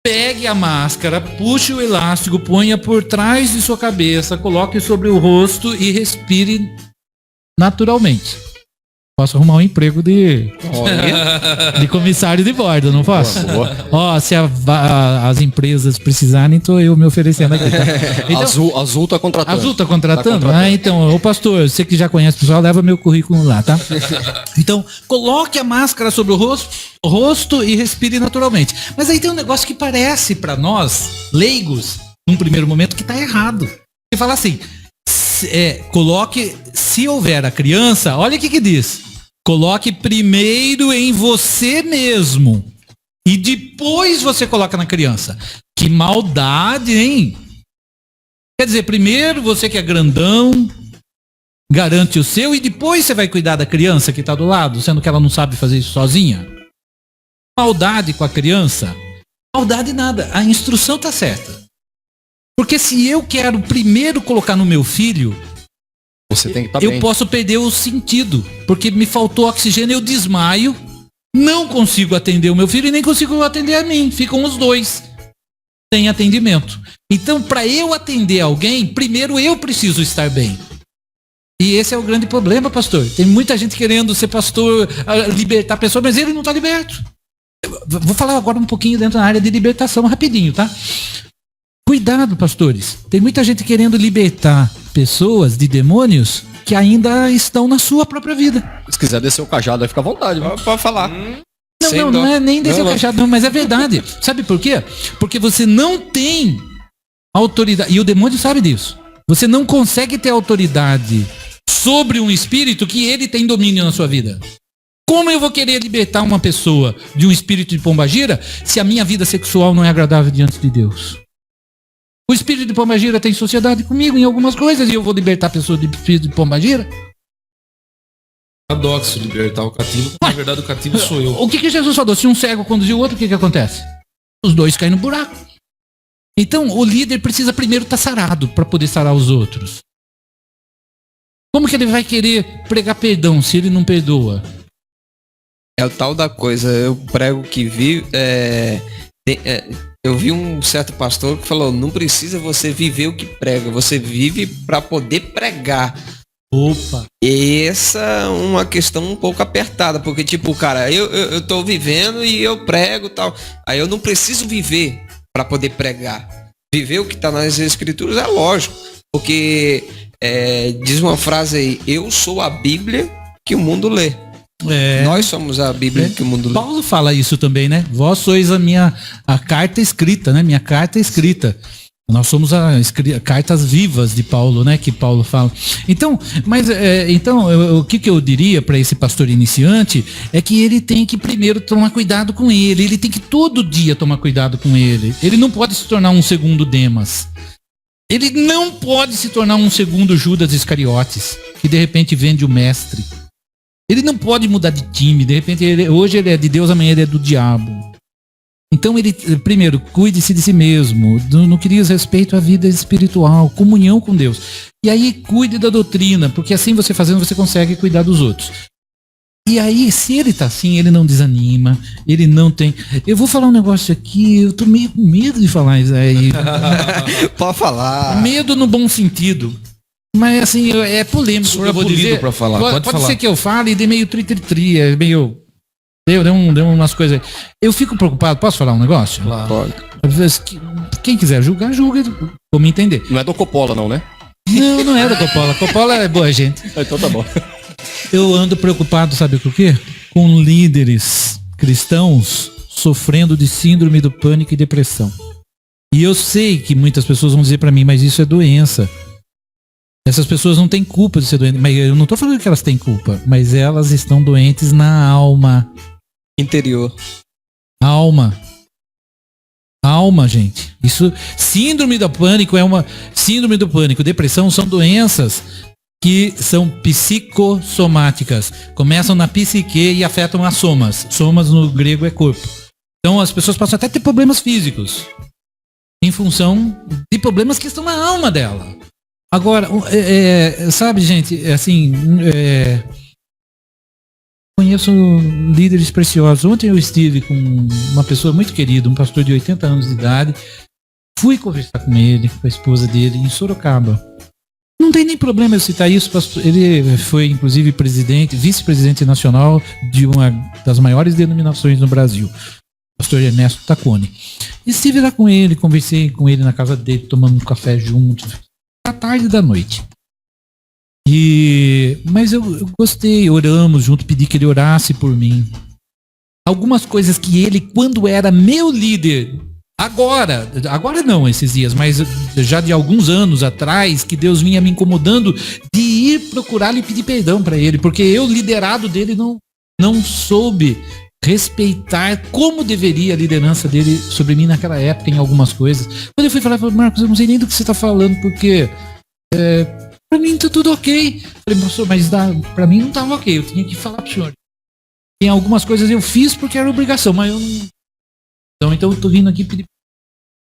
Pegue a máscara, puxe o elástico, ponha por trás de sua cabeça, coloque sobre o rosto e respire naturalmente. Posso arrumar um emprego de comissário de bordo, não posso? Ó, se as empresas precisarem, tô eu me oferecendo aqui, tá? Então, Azul tá contratando. Azul tá contratando? Ah, então, ô pastor, você que já conhece o pessoal, leva meu currículo lá, tá? Então, coloque a máscara sobre o rosto e respire naturalmente. Mas aí tem um negócio que parece pra nós, leigos, num primeiro momento, que tá errado. Você fala assim, coloque, se houver a criança, olha o que diz. Coloque primeiro em você mesmo e depois você coloca na criança. Que maldade, hein? Quer dizer, primeiro você que é grandão, garante o seu e depois você vai cuidar da criança que está do lado, sendo que ela não sabe fazer isso sozinha. Maldade com a criança? Maldade nada, a instrução tá certa. Porque se eu quero primeiro colocar no meu filho, você tem que estar eu bem. posso perder o sentido, porque me faltou oxigênio, eu desmaio, não consigo atender o meu filho e nem consigo atender a mim. Ficam os dois sem atendimento. Então, para eu atender alguém, primeiro eu preciso estar bem. E esse é o grande problema, pastor. Tem muita gente querendo ser pastor, libertar pessoas, mas ele não está liberto. Vou falar agora um pouquinho dentro da área de libertação, rapidinho, tá? Cuidado, pastores. Tem muita gente querendo libertar pessoas de demônios que ainda estão na sua própria vida. Se quiser descer o cajado, aí fica à vontade. Pode falar. Não é nem descer o cajado, não, mas é verdade. Sabe por quê? Porque você não tem autoridade, e o demônio sabe disso. Você não consegue ter autoridade sobre um espírito que ele tem domínio na sua vida. Como eu vou querer libertar uma pessoa de um espírito de pombagira se a minha vida sexual não é agradável diante de Deus? O espírito de pombagira tem sociedade comigo em algumas coisas e eu vou libertar a pessoa de espírito de pombagira? Paradoxo libertar o cativo, na verdade o cativo sou eu. O que Jesus falou? Se um cego conduzir o outro, o que acontece? Os dois caem no buraco. Então, o líder precisa primeiro estar sarado para poder sarar os outros. Como que ele vai querer pregar perdão se ele não perdoa? É o tal da coisa, eu prego que vi... eu vi um certo pastor que falou, não precisa você viver o que prega, você vive para poder pregar. Opa! Essa é uma questão um pouco apertada, porque tipo, cara, eu tô vivendo e eu prego e tal, aí eu não preciso viver para poder pregar. Viver o que tá nas escrituras é lógico, porque diz uma frase aí, eu sou a Bíblia que o mundo lê. Nós somos a Bíblia que o mundo lê. Paulo fala isso também, né? Vós sois a carta escrita, né? Minha carta escrita. Nós somos cartas vivas de Paulo, né? Que Paulo fala. Então, o que eu diria para esse pastor iniciante é que ele tem que primeiro tomar cuidado com ele. Ele tem que todo dia tomar cuidado com ele. Ele não pode se tornar um segundo Demas. Ele não pode se tornar um segundo Judas Iscariotes, que de repente vende o mestre. Ele não pode mudar de time. De repente, hoje ele é de Deus, amanhã ele é do diabo. Então ele, primeiro, cuide-se de si mesmo, no que diz respeito à vida espiritual, comunhão com Deus. E aí cuide da doutrina, porque assim você fazendo, você consegue cuidar dos outros. E aí, se ele tá assim, ele não desanima, ele não tem... Eu vou falar um negócio aqui, eu tô meio com medo de falar isso aí. Pode falar. Medo no bom sentido. Mas assim, é polêmico. O senhor é bonito pra falar, pode falar. Ser que eu fale e dê meio tri-tri-tri, é meio... Deu umas coisas aí. Eu fico preocupado, posso falar um negócio? Claro. Pode. Quem quiser julgar, julga, como entender. Não é do Coppola, não, né? Não é da Coppola. Coppola é boa gente. Então tá bom. Eu ando preocupado, sabe com o quê? Com líderes cristãos sofrendo de síndrome do pânico e depressão. E eu sei que muitas pessoas vão dizer pra mim, mas isso é doença. Essas pessoas não têm culpa de ser doentes. Mas eu não tô falando que elas têm culpa, mas elas estão doentes na alma. Interior. Alma, gente. Isso, síndrome do pânico é uma... Síndrome do pânico, depressão são doenças que são psicossomáticas. Começam na psique e afetam as somas. Somas no grego é corpo. Então as pessoas passam até a ter problemas físicos em função de problemas que estão na alma dela. Agora, sabe, gente, assim... Conheço líderes preciosos. Ontem eu estive com uma pessoa muito querida, um pastor de 80 anos de idade. Fui conversar com ele, com a esposa dele, em Sorocaba. Não tem nem problema eu citar isso, pastor. Ele foi, inclusive, vice-presidente nacional de uma das maiores denominações no Brasil. Pastor Ernesto Tacconi. Estive lá com ele, conversei com ele na casa dele, tomando um café junto, à tarde da noite. Mas eu gostei, oramos junto, pedi que ele orasse por mim. Algumas coisas que ele, quando era meu líder, agora não esses dias, mas já de alguns anos atrás, que Deus vinha me incomodando de ir procurar e pedir perdão para ele, porque eu, liderado dele, não soube respeitar como deveria a liderança dele sobre mim naquela época em algumas coisas. Quando eu fui falar, Marcos, eu não sei nem do que você está falando, porque pra mim tá tudo ok. Falei, pastor, mas pra mim não tava ok, eu tinha que falar pro senhor. Tem algumas coisas eu fiz porque era obrigação, mas eu não... Então eu tô vindo aqui pedir...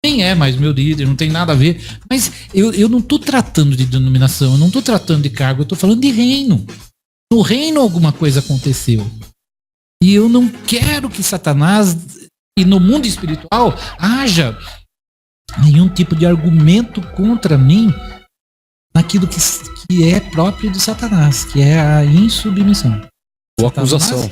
Nem é mais meu líder, não tem nada a ver. Mas eu não tô tratando de denominação, eu não tô tratando de cargo, eu tô falando de reino. No reino alguma coisa aconteceu. E eu não quero que Satanás, e no mundo espiritual, haja nenhum tipo de argumento contra mim naquilo que é próprio de Satanás, que é a insubmissão. Ou acusação.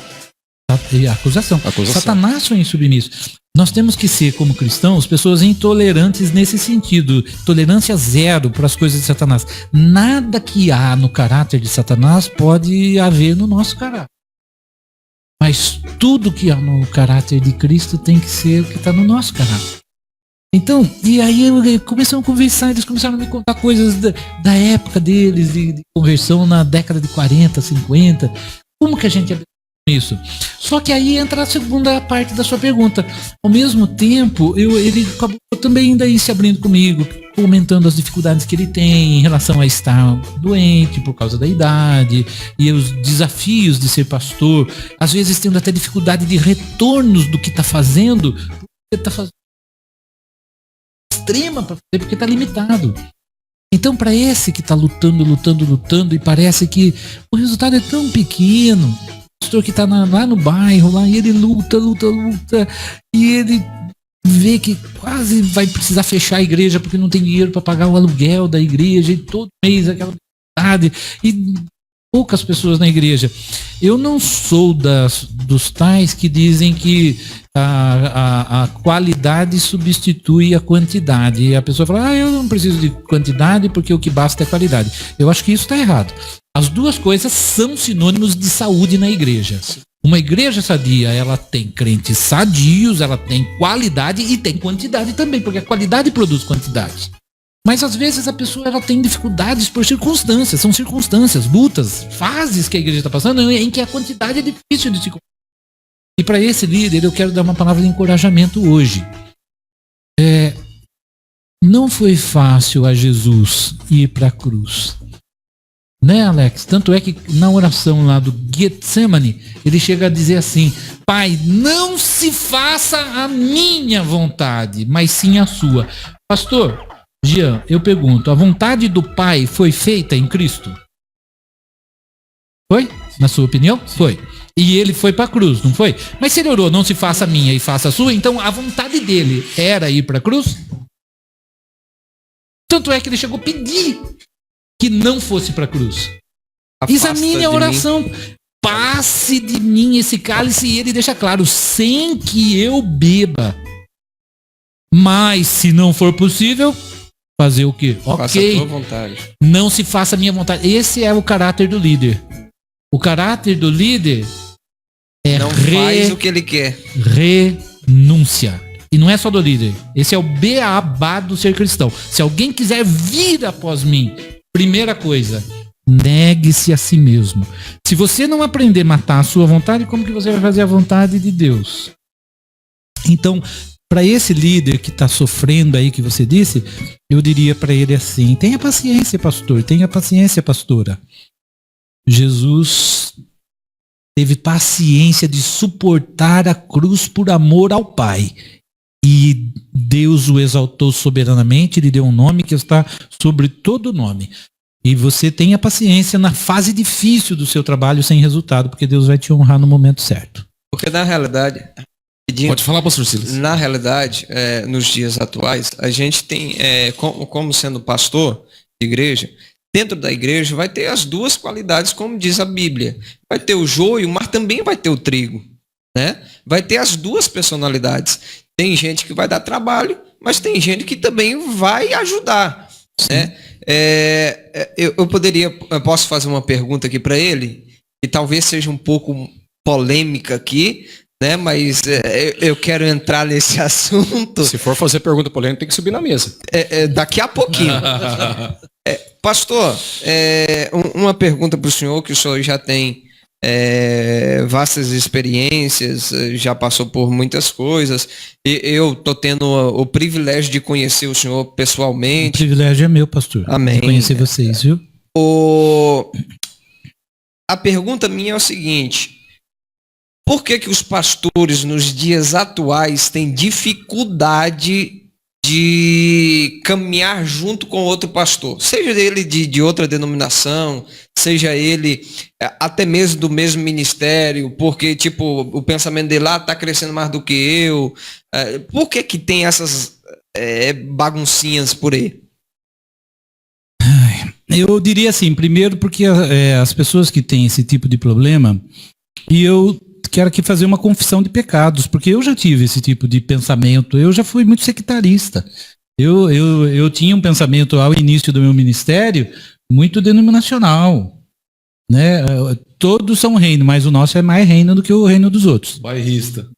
Acusação. Satanás foi insubmisso. Nós temos que ser, como cristãos, pessoas intolerantes nesse sentido. Tolerância zero para as coisas de Satanás. Nada que há no caráter de Satanás pode haver no nosso caráter. Mas tudo que há no caráter de Cristo tem que ser o que está no nosso caráter. Então, e aí começamos a conversar, eles começaram a me contar coisas da época deles, de conversão na década de 40, 50. Como que a gente aprende isso? Só que aí entra a segunda parte da sua pergunta. Ao mesmo tempo, ele acabou também daí se abrindo comigo, comentando as dificuldades que ele tem em relação a estar doente por causa da idade e os desafios de ser pastor, às vezes tendo até dificuldade de retornos do que está fazendo, porque está fazendo extrema para fazer, porque está limitado. Então, para esse que está lutando e parece que o resultado é tão pequeno, o pastor que está lá no bairro, lá, e ele luta, e ele vê que quase vai precisar fechar a igreja porque não tem dinheiro para pagar o aluguel da igreja, e todo mês aquela dificuldade, e poucas pessoas na igreja. Eu não sou dos tais que dizem que a qualidade substitui a quantidade. E a pessoa fala, eu não preciso de quantidade porque o que basta é qualidade. Eu acho que isso está errado. As duas coisas são sinônimos de saúde na igreja. Uma igreja sadia, ela tem crentes sadios, ela tem qualidade e tem quantidade também, porque a qualidade produz quantidade. Mas às vezes a pessoa ela tem dificuldades por circunstâncias, são circunstâncias, lutas, fases que a igreja está passando em que a quantidade é difícil de se cumprir. E para esse líder eu quero dar uma palavra de encorajamento hoje. Não foi fácil a Jesus ir para a cruz. Né, Alex? Tanto é que na oração lá do Getsemane, ele chega a dizer assim: Pai, não se faça a minha vontade, mas sim a sua. Pastor Jean, eu pergunto, a vontade do Pai foi feita em Cristo? Foi? Na sua opinião? Foi. E ele foi para a cruz, não foi? Mas se ele orou, não se faça a minha e faça a sua, então a vontade dele era ir para a cruz? Tanto é que ele chegou a pedir que não fosse para a cruz. Examine a oração. Passe de mim esse cálice, e ele deixa claro, sem que eu beba. Mas se não for possível, fazer o quê? Faça a tua vontade. Não se faça a minha vontade. Esse é o caráter do líder. O caráter do líder é não faz o que ele quer. Renúncia. E não é só do líder. Esse é o beabá do ser cristão. Se alguém quiser vir após mim, primeira coisa, negue-se a si mesmo. Se você não aprender a matar a sua vontade, como que você vai fazer a vontade de Deus? Então, para esse líder que está sofrendo aí, que você disse, eu diria para ele assim: tenha paciência, pastor, tenha paciência, pastora. Jesus teve paciência de suportar a cruz por amor ao Pai. E Deus o exaltou soberanamente, lhe deu um nome que está sobre todo nome. E você tenha paciência na fase difícil do seu trabalho sem resultado, porque Deus vai te honrar no momento certo. Porque na realidade... Pode falar, pastor Silas. Na realidade, nos dias atuais, a gente tem, como sendo pastor de igreja, dentro da igreja vai ter as duas qualidades, como diz a Bíblia. Vai ter o joio, mas também vai ter o trigo, né? Vai ter as duas personalidades. Tem gente que vai dar trabalho, mas tem gente que também vai ajudar, né? Eu posso fazer uma pergunta aqui para ele, que talvez seja um pouco polêmica aqui, né? Mas eu quero entrar nesse assunto. Se for fazer pergunta polêmica, tem que subir na mesa. Daqui a pouquinho. Pastor, uma pergunta para o senhor, que o senhor já tem vastas experiências, já passou por muitas coisas, e eu estou tendo o privilégio de conhecer o senhor pessoalmente. O privilégio é meu, pastor. Amém. De conhecer vocês, viu? A pergunta minha é o seguinte: por que os pastores nos dias atuais têm dificuldade de caminhar junto com outro pastor? Seja ele de outra denominação, seja ele até mesmo do mesmo ministério, porque tipo, o pensamento dele lá está crescendo mais do que eu. Por que tem essas baguncinhas por aí? Eu diria assim, primeiro porque as pessoas que têm esse tipo de problema, e eu quero aqui fazer uma confissão de pecados, porque eu já tive esse tipo de pensamento, eu já fui muito sectarista. Eu tinha um pensamento ao início do meu ministério muito denominacional, né? Todos são reino, mas o nosso é mais reino do que o reino dos outros. Bairrista.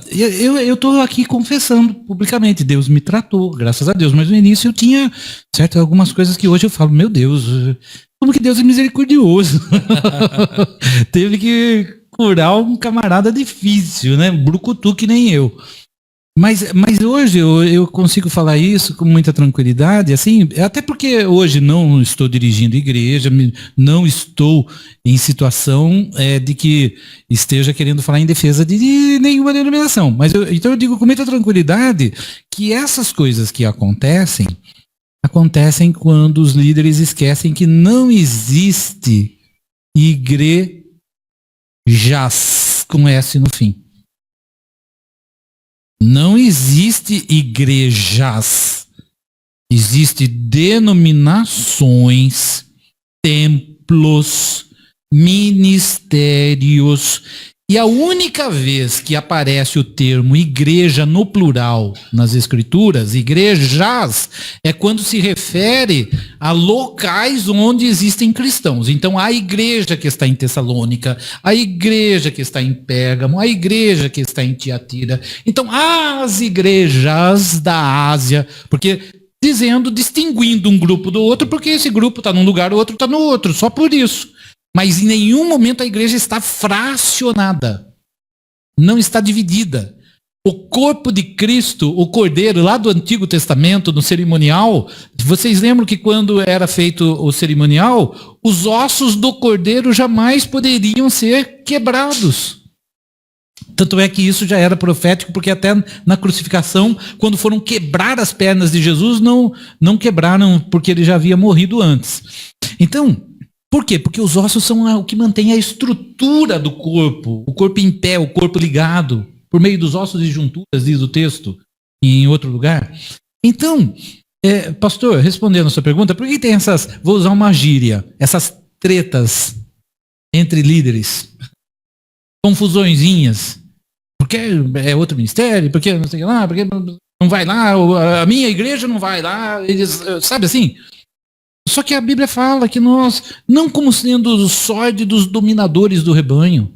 Eu tô aqui confessando publicamente, Deus me tratou, graças a Deus, mas no início eu tinha algumas coisas que hoje eu falo, meu Deus, como que Deus é misericordioso. Teve que curar um camarada difícil, né? Brucutu que nem eu. Mas hoje eu consigo falar isso com muita tranquilidade, assim, até porque hoje não estou dirigindo igreja, não estou em situação de que esteja querendo falar em defesa de nenhuma denominação. Mas então eu digo com muita tranquilidade que essas coisas que acontecem quando os líderes esquecem que não existe igrejas com S no fim. Não existe igrejas, existe denominações, templos, ministérios, E a única vez que aparece o termo igreja no plural nas escrituras, igrejas, é quando se refere a locais onde existem cristãos. Então, a igreja que está em Tessalônica, a igreja que está em Pérgamo, a igreja que está em Tiatira. Então, as igrejas da Ásia, porque distinguindo um grupo do outro, porque esse grupo está num lugar, o outro está no outro, só por isso. Mas em nenhum momento a igreja está fracionada. Não está dividida. O corpo de Cristo, o Cordeiro, lá do Antigo Testamento, no cerimonial, vocês lembram que quando era feito o cerimonial, os ossos do Cordeiro jamais poderiam ser quebrados. Tanto é que isso já era profético, porque até na crucificação, quando foram quebrar as pernas de Jesus, não quebraram, porque ele já havia morrido antes. Então, por quê? Porque os ossos são o que mantém a estrutura do corpo, o corpo em pé, o corpo ligado, por meio dos ossos e junturas, diz o texto, em outro lugar. Então, pastor, respondendo a sua pergunta, por que tem essas, vou usar uma gíria, essas tretas entre líderes, confusõezinhas, porque é outro ministério, porque não sei lá, porque não vai lá, a minha igreja não vai lá, eles, sabe assim? Só que a Bíblia fala que nós, não como sendo os sórdidos dominadores do rebanho,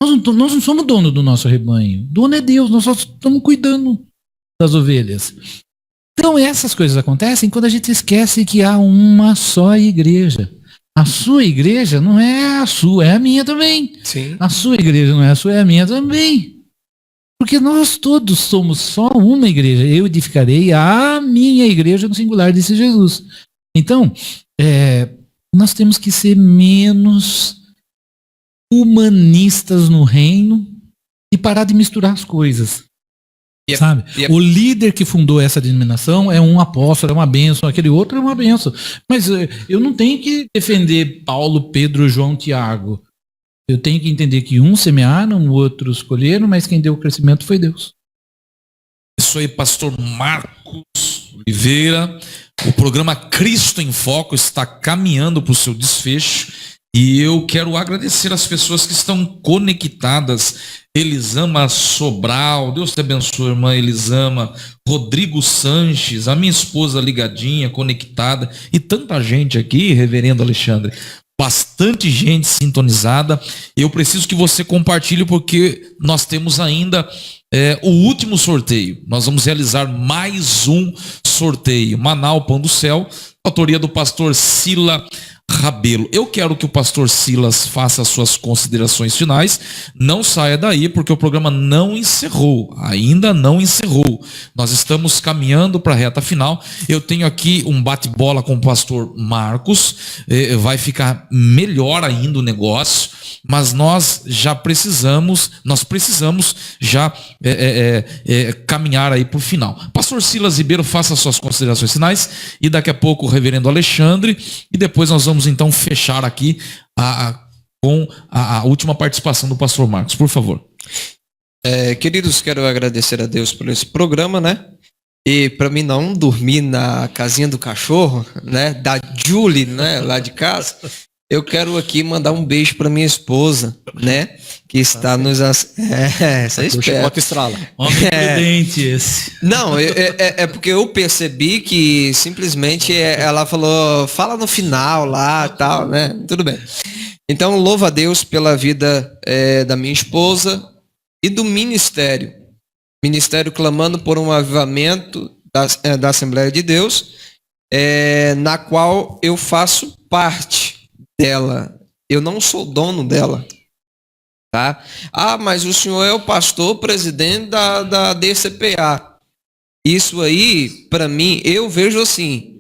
nós não somos dono do nosso rebanho. Dono é Deus, nós só estamos cuidando das ovelhas. Então essas coisas acontecem quando a gente esquece que há uma só igreja. A sua igreja não é a sua, é a minha também. Sim. A sua igreja não é a sua, é a minha também. Porque nós todos somos só uma igreja. Eu edificarei a minha igreja no singular, disse Jesus. Então, nós temos que ser menos humanistas no reino e parar de misturar as coisas. Sabe? O líder que fundou essa denominação é um apóstolo, é uma bênção, aquele outro é uma bênção. Mas eu não tenho que defender Paulo, Pedro, João, Tiago. Eu tenho que entender que um semearam, o outro escolheram, mas quem deu o crescimento foi Deus. Isso aí, pastor Marcos Oliveira. O programa Cristo em Foco está caminhando para o seu desfecho e eu quero agradecer as pessoas que estão conectadas. Elisama Sobral, Deus te abençoe, irmã Elisama. Rodrigo Sanches, a minha esposa ligadinha, conectada, e tanta gente aqui, reverendo Alexandre. Bastante gente sintonizada. Eu preciso que você compartilhe, porque nós temos ainda o último sorteio. Nós vamos realizar mais um sorteio. Maná, o Pão do Céu, autoria do pastor Sila Rabelo. Eu quero que o pastor Silas faça as suas considerações finais. Não saia daí, porque o programa não encerrou. Ainda não encerrou. Nós estamos caminhando para a reta final. Eu tenho aqui um bate-bola com o pastor Marcos. Vai ficar melhor ainda o negócio, mas nós precisamos já caminhar aí para o final. Pastor Silas Ribeiro, faça as suas considerações finais, e daqui a pouco o reverendo Alexandre, e depois nós vamos então fechar aqui com a última participação do pastor Marcos, por favor. Queridos, quero agradecer a Deus por esse programa, né? E para mim não dormir na casinha do cachorro, né? Da Julie, né? Lá de casa. Eu quero aqui mandar um beijo para minha esposa, né? Que está nos... Essa é esperta. Estrala. Homem prudente esse. Não, é porque eu percebi que simplesmente ela falou, fala no final lá, tal, né? Tudo bem. Então, louvo a Deus pela vida da minha esposa e do ministério. Ministério clamando por um avivamento da Assembleia de Deus, na qual eu faço parte dela. Eu não sou dono dela. Tá? Mas o senhor é o pastor presidente da DCPA. Isso aí, para mim, eu vejo assim,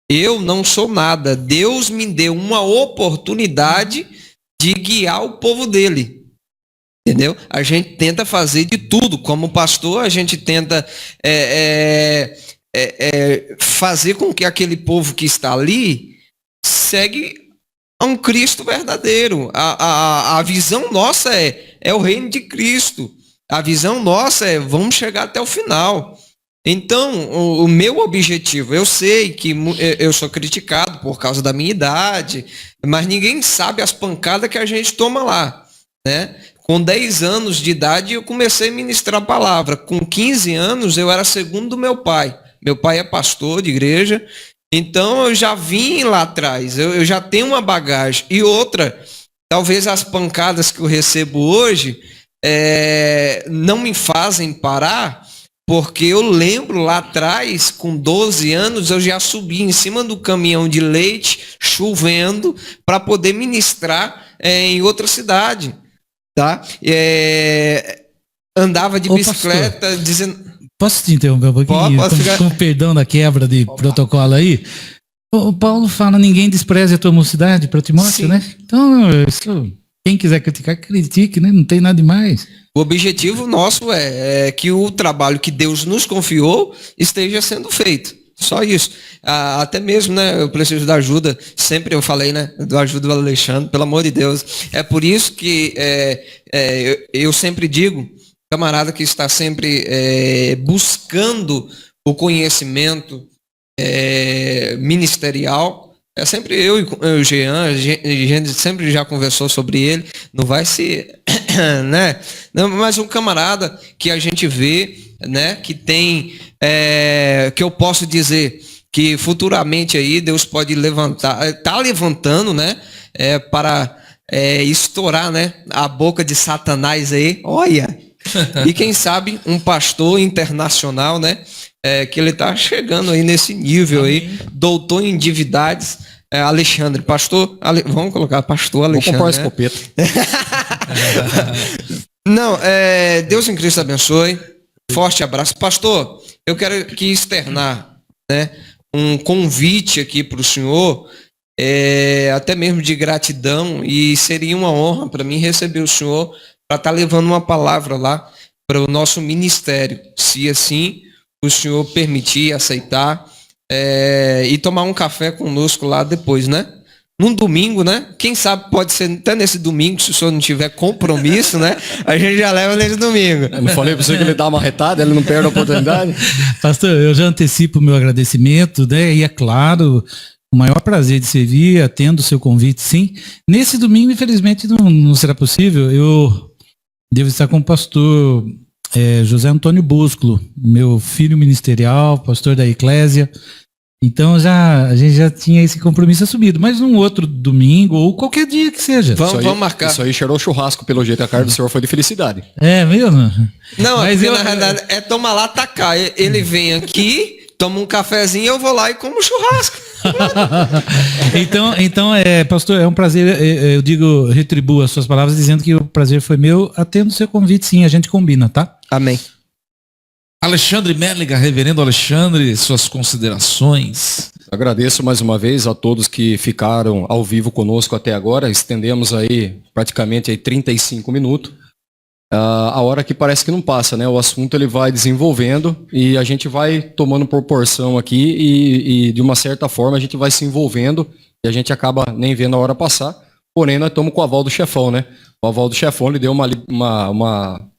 eu não sou nada. Deus me deu uma oportunidade de guiar o povo dele. Entendeu? A gente tenta fazer de tudo. Como pastor, a gente tenta fazer com que aquele povo que está ali segue a um Cristo verdadeiro. A visão nossa é o reino de Cristo. A visão nossa é vamos chegar até o final. Então, o meu objetivo, eu sei que eu sou criticado por causa da minha idade, mas ninguém sabe as pancadas que a gente toma lá, né? Com 10 anos de idade, eu comecei a ministrar a palavra. Com 15 anos, eu era segundo do meu pai. Meu pai é pastor de igreja, então eu já vim lá atrás, eu já tenho uma bagagem. E outra, talvez as pancadas que eu recebo hoje não me fazem parar, porque eu lembro lá atrás, com 12 anos, eu já subi em cima do caminhão de leite, chovendo, para poder ministrar em outra cidade. Tá? Andava de bicicleta, pastor, dizendo... Posso te interromper um pouquinho? Com perdão da quebra de protocolo aí. O Paulo fala, ninguém despreze a tua mocidade para Timóteo, sim, né? Então, quem quiser criticar, critique, né? Não tem nada demais. O objetivo nosso é que o trabalho que Deus nos confiou esteja sendo feito. Só isso. Até mesmo, né? Eu preciso da ajuda. Sempre eu falei, né? Da ajuda do Alexandre, pelo amor de Deus. É por isso que eu sempre digo, camarada que está sempre buscando o conhecimento ministerial. É sempre eu e o Jean, a gente sempre já conversou sobre ele. Não vai ser, né? Não, mas um camarada que a gente vê, né? Que tem, que eu posso dizer que futuramente aí Deus pode levantar, tá levantando, né? Para estourar, né? A boca de Satanás aí. Olha. E quem sabe um pastor internacional, né? Que ele tá chegando aí nesse nível. Amém. Aí, doutor em divindades, Alexandre, pastor, vamos colocar pastor Alexandre. Vamos comprar uma escopeta. Não, Deus em Cristo abençoe. Forte abraço. Pastor, eu quero aqui externar, né, um convite aqui para o senhor, até mesmo de gratidão, e seria uma honra para mim receber o senhor para estar levando uma palavra lá para o nosso ministério, se assim o senhor permitir, aceitar, e tomar um café conosco lá depois, né? Num domingo, né? Quem sabe pode ser até nesse domingo, se o senhor não tiver compromisso, né? A gente já leva nesse domingo. Eu não falei para você que ele dá uma retada, ele não perde a oportunidade? Pastor, eu já antecipo o meu agradecimento, né? E é claro, o maior prazer de servir, atendo o seu convite, sim. Nesse domingo, infelizmente, não será possível. Eu devo estar com o pastor José Antônio Búsculo, meu filho ministerial, pastor da Eclésia. Então a gente já tinha esse compromisso assumido, mas num outro domingo ou qualquer dia que seja. Vamos marcar. Isso aí cheirou churrasco pelo jeito, a cara do senhor foi de felicidade. É mesmo? Não, mas na realidade tomar lá, tacar. Ele vem aqui, toma um cafezinho, eu vou lá e como churrasco. Então, pastor, é um prazer, eu digo, retribuo as suas palavras dizendo que o prazer foi meu, atendo o seu convite, sim, a gente combina, tá? Amém. Alexandre Mélega, reverendo Alexandre, suas considerações. Agradeço mais uma vez a todos que ficaram ao vivo conosco até agora. Estendemos aí praticamente aí 35 minutos. A hora que parece que não passa, né? O assunto ele vai desenvolvendo e a gente vai tomando proporção aqui e de uma certa forma a gente vai se envolvendo e a gente acaba nem vendo a hora passar. Porém, nós estamos com o aval do chefão, né? O aval do chefão, ele deu uma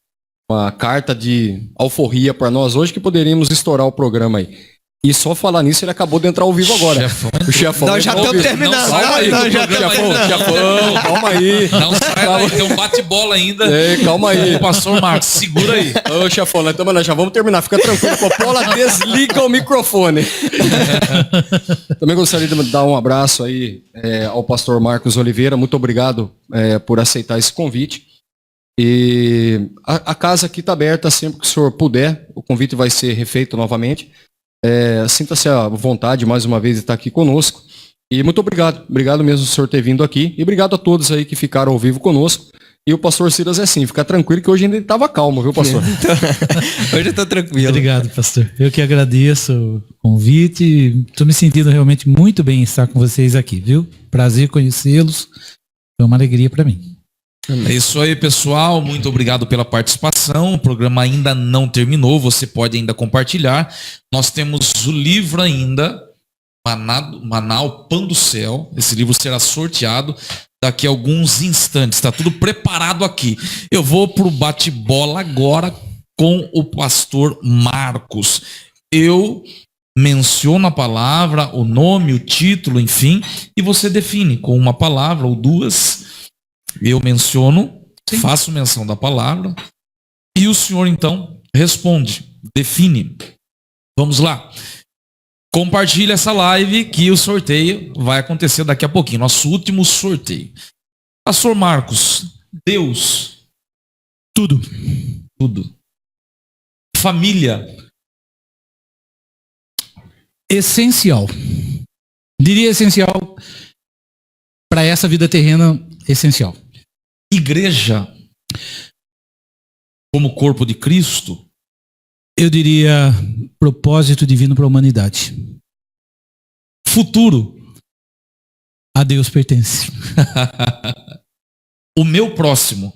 carta de alforria para nós hoje que poderíamos estourar o programa aí. E só falar nisso, ele acabou de entrar ao vivo agora. O chefão. Nós já estamos terminando. Calma aí, chefão, calma aí. Não sai daí, tem um bate-bola ainda. Calma aí. Pastor Marcos, segura aí. Ô, chefão, nós já vamos terminar. Fica tranquilo. Coppola, desliga o microfone. Também gostaria de dar um abraço aí ao pastor Marcos Oliveira. Muito obrigado por aceitar esse convite. E a casa aqui está aberta sempre que o senhor puder. O convite vai ser refeito novamente. Sinta-se à vontade mais uma vez de estar aqui conosco. E muito obrigado. Obrigado mesmo o senhor ter vindo aqui. E obrigado a todos aí que ficaram ao vivo conosco. E o pastor Silas é assim, fica tranquilo que hoje ainda estava calmo, viu, pastor? Hoje eu estou tranquilo. Obrigado, pastor. Eu que agradeço o convite. Estou me sentindo realmente muito bem em estar com vocês aqui, viu? Prazer conhecê-los. É uma alegria para mim. É isso aí, pessoal. Muito obrigado pela participação. O programa ainda não terminou. Você pode ainda compartilhar. Nós temos o livro ainda, Maná, o Pão do Céu. Esse livro será sorteado daqui a alguns instantes. Está tudo preparado aqui. Eu vou para o bate-bola agora com o pastor Marcos. Eu menciono a palavra, o nome, o título, enfim, e você define com uma palavra ou duas. Eu menciono Sim. Faço menção da palavra. E o senhor, então, responde, define. Vamos lá. Compartilhe essa live que o sorteio vai acontecer daqui a pouquinho. Nosso último sorteio. Pastor Marcos, Deus. Tudo. Tudo. Família. Essencial. Diria essencial para essa vida terrena, essencial. Igreja. Como corpo de Cristo. Eu diria propósito divino para a humanidade. Futuro. A Deus pertence. O meu próximo.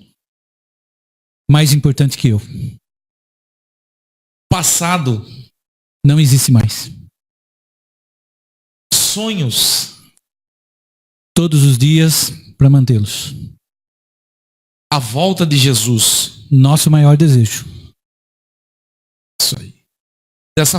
Mais importante que eu. Passado. Não existe mais. Sonhos. Todos os dias para mantê-los. A volta de Jesus. Nosso maior desejo. Isso aí.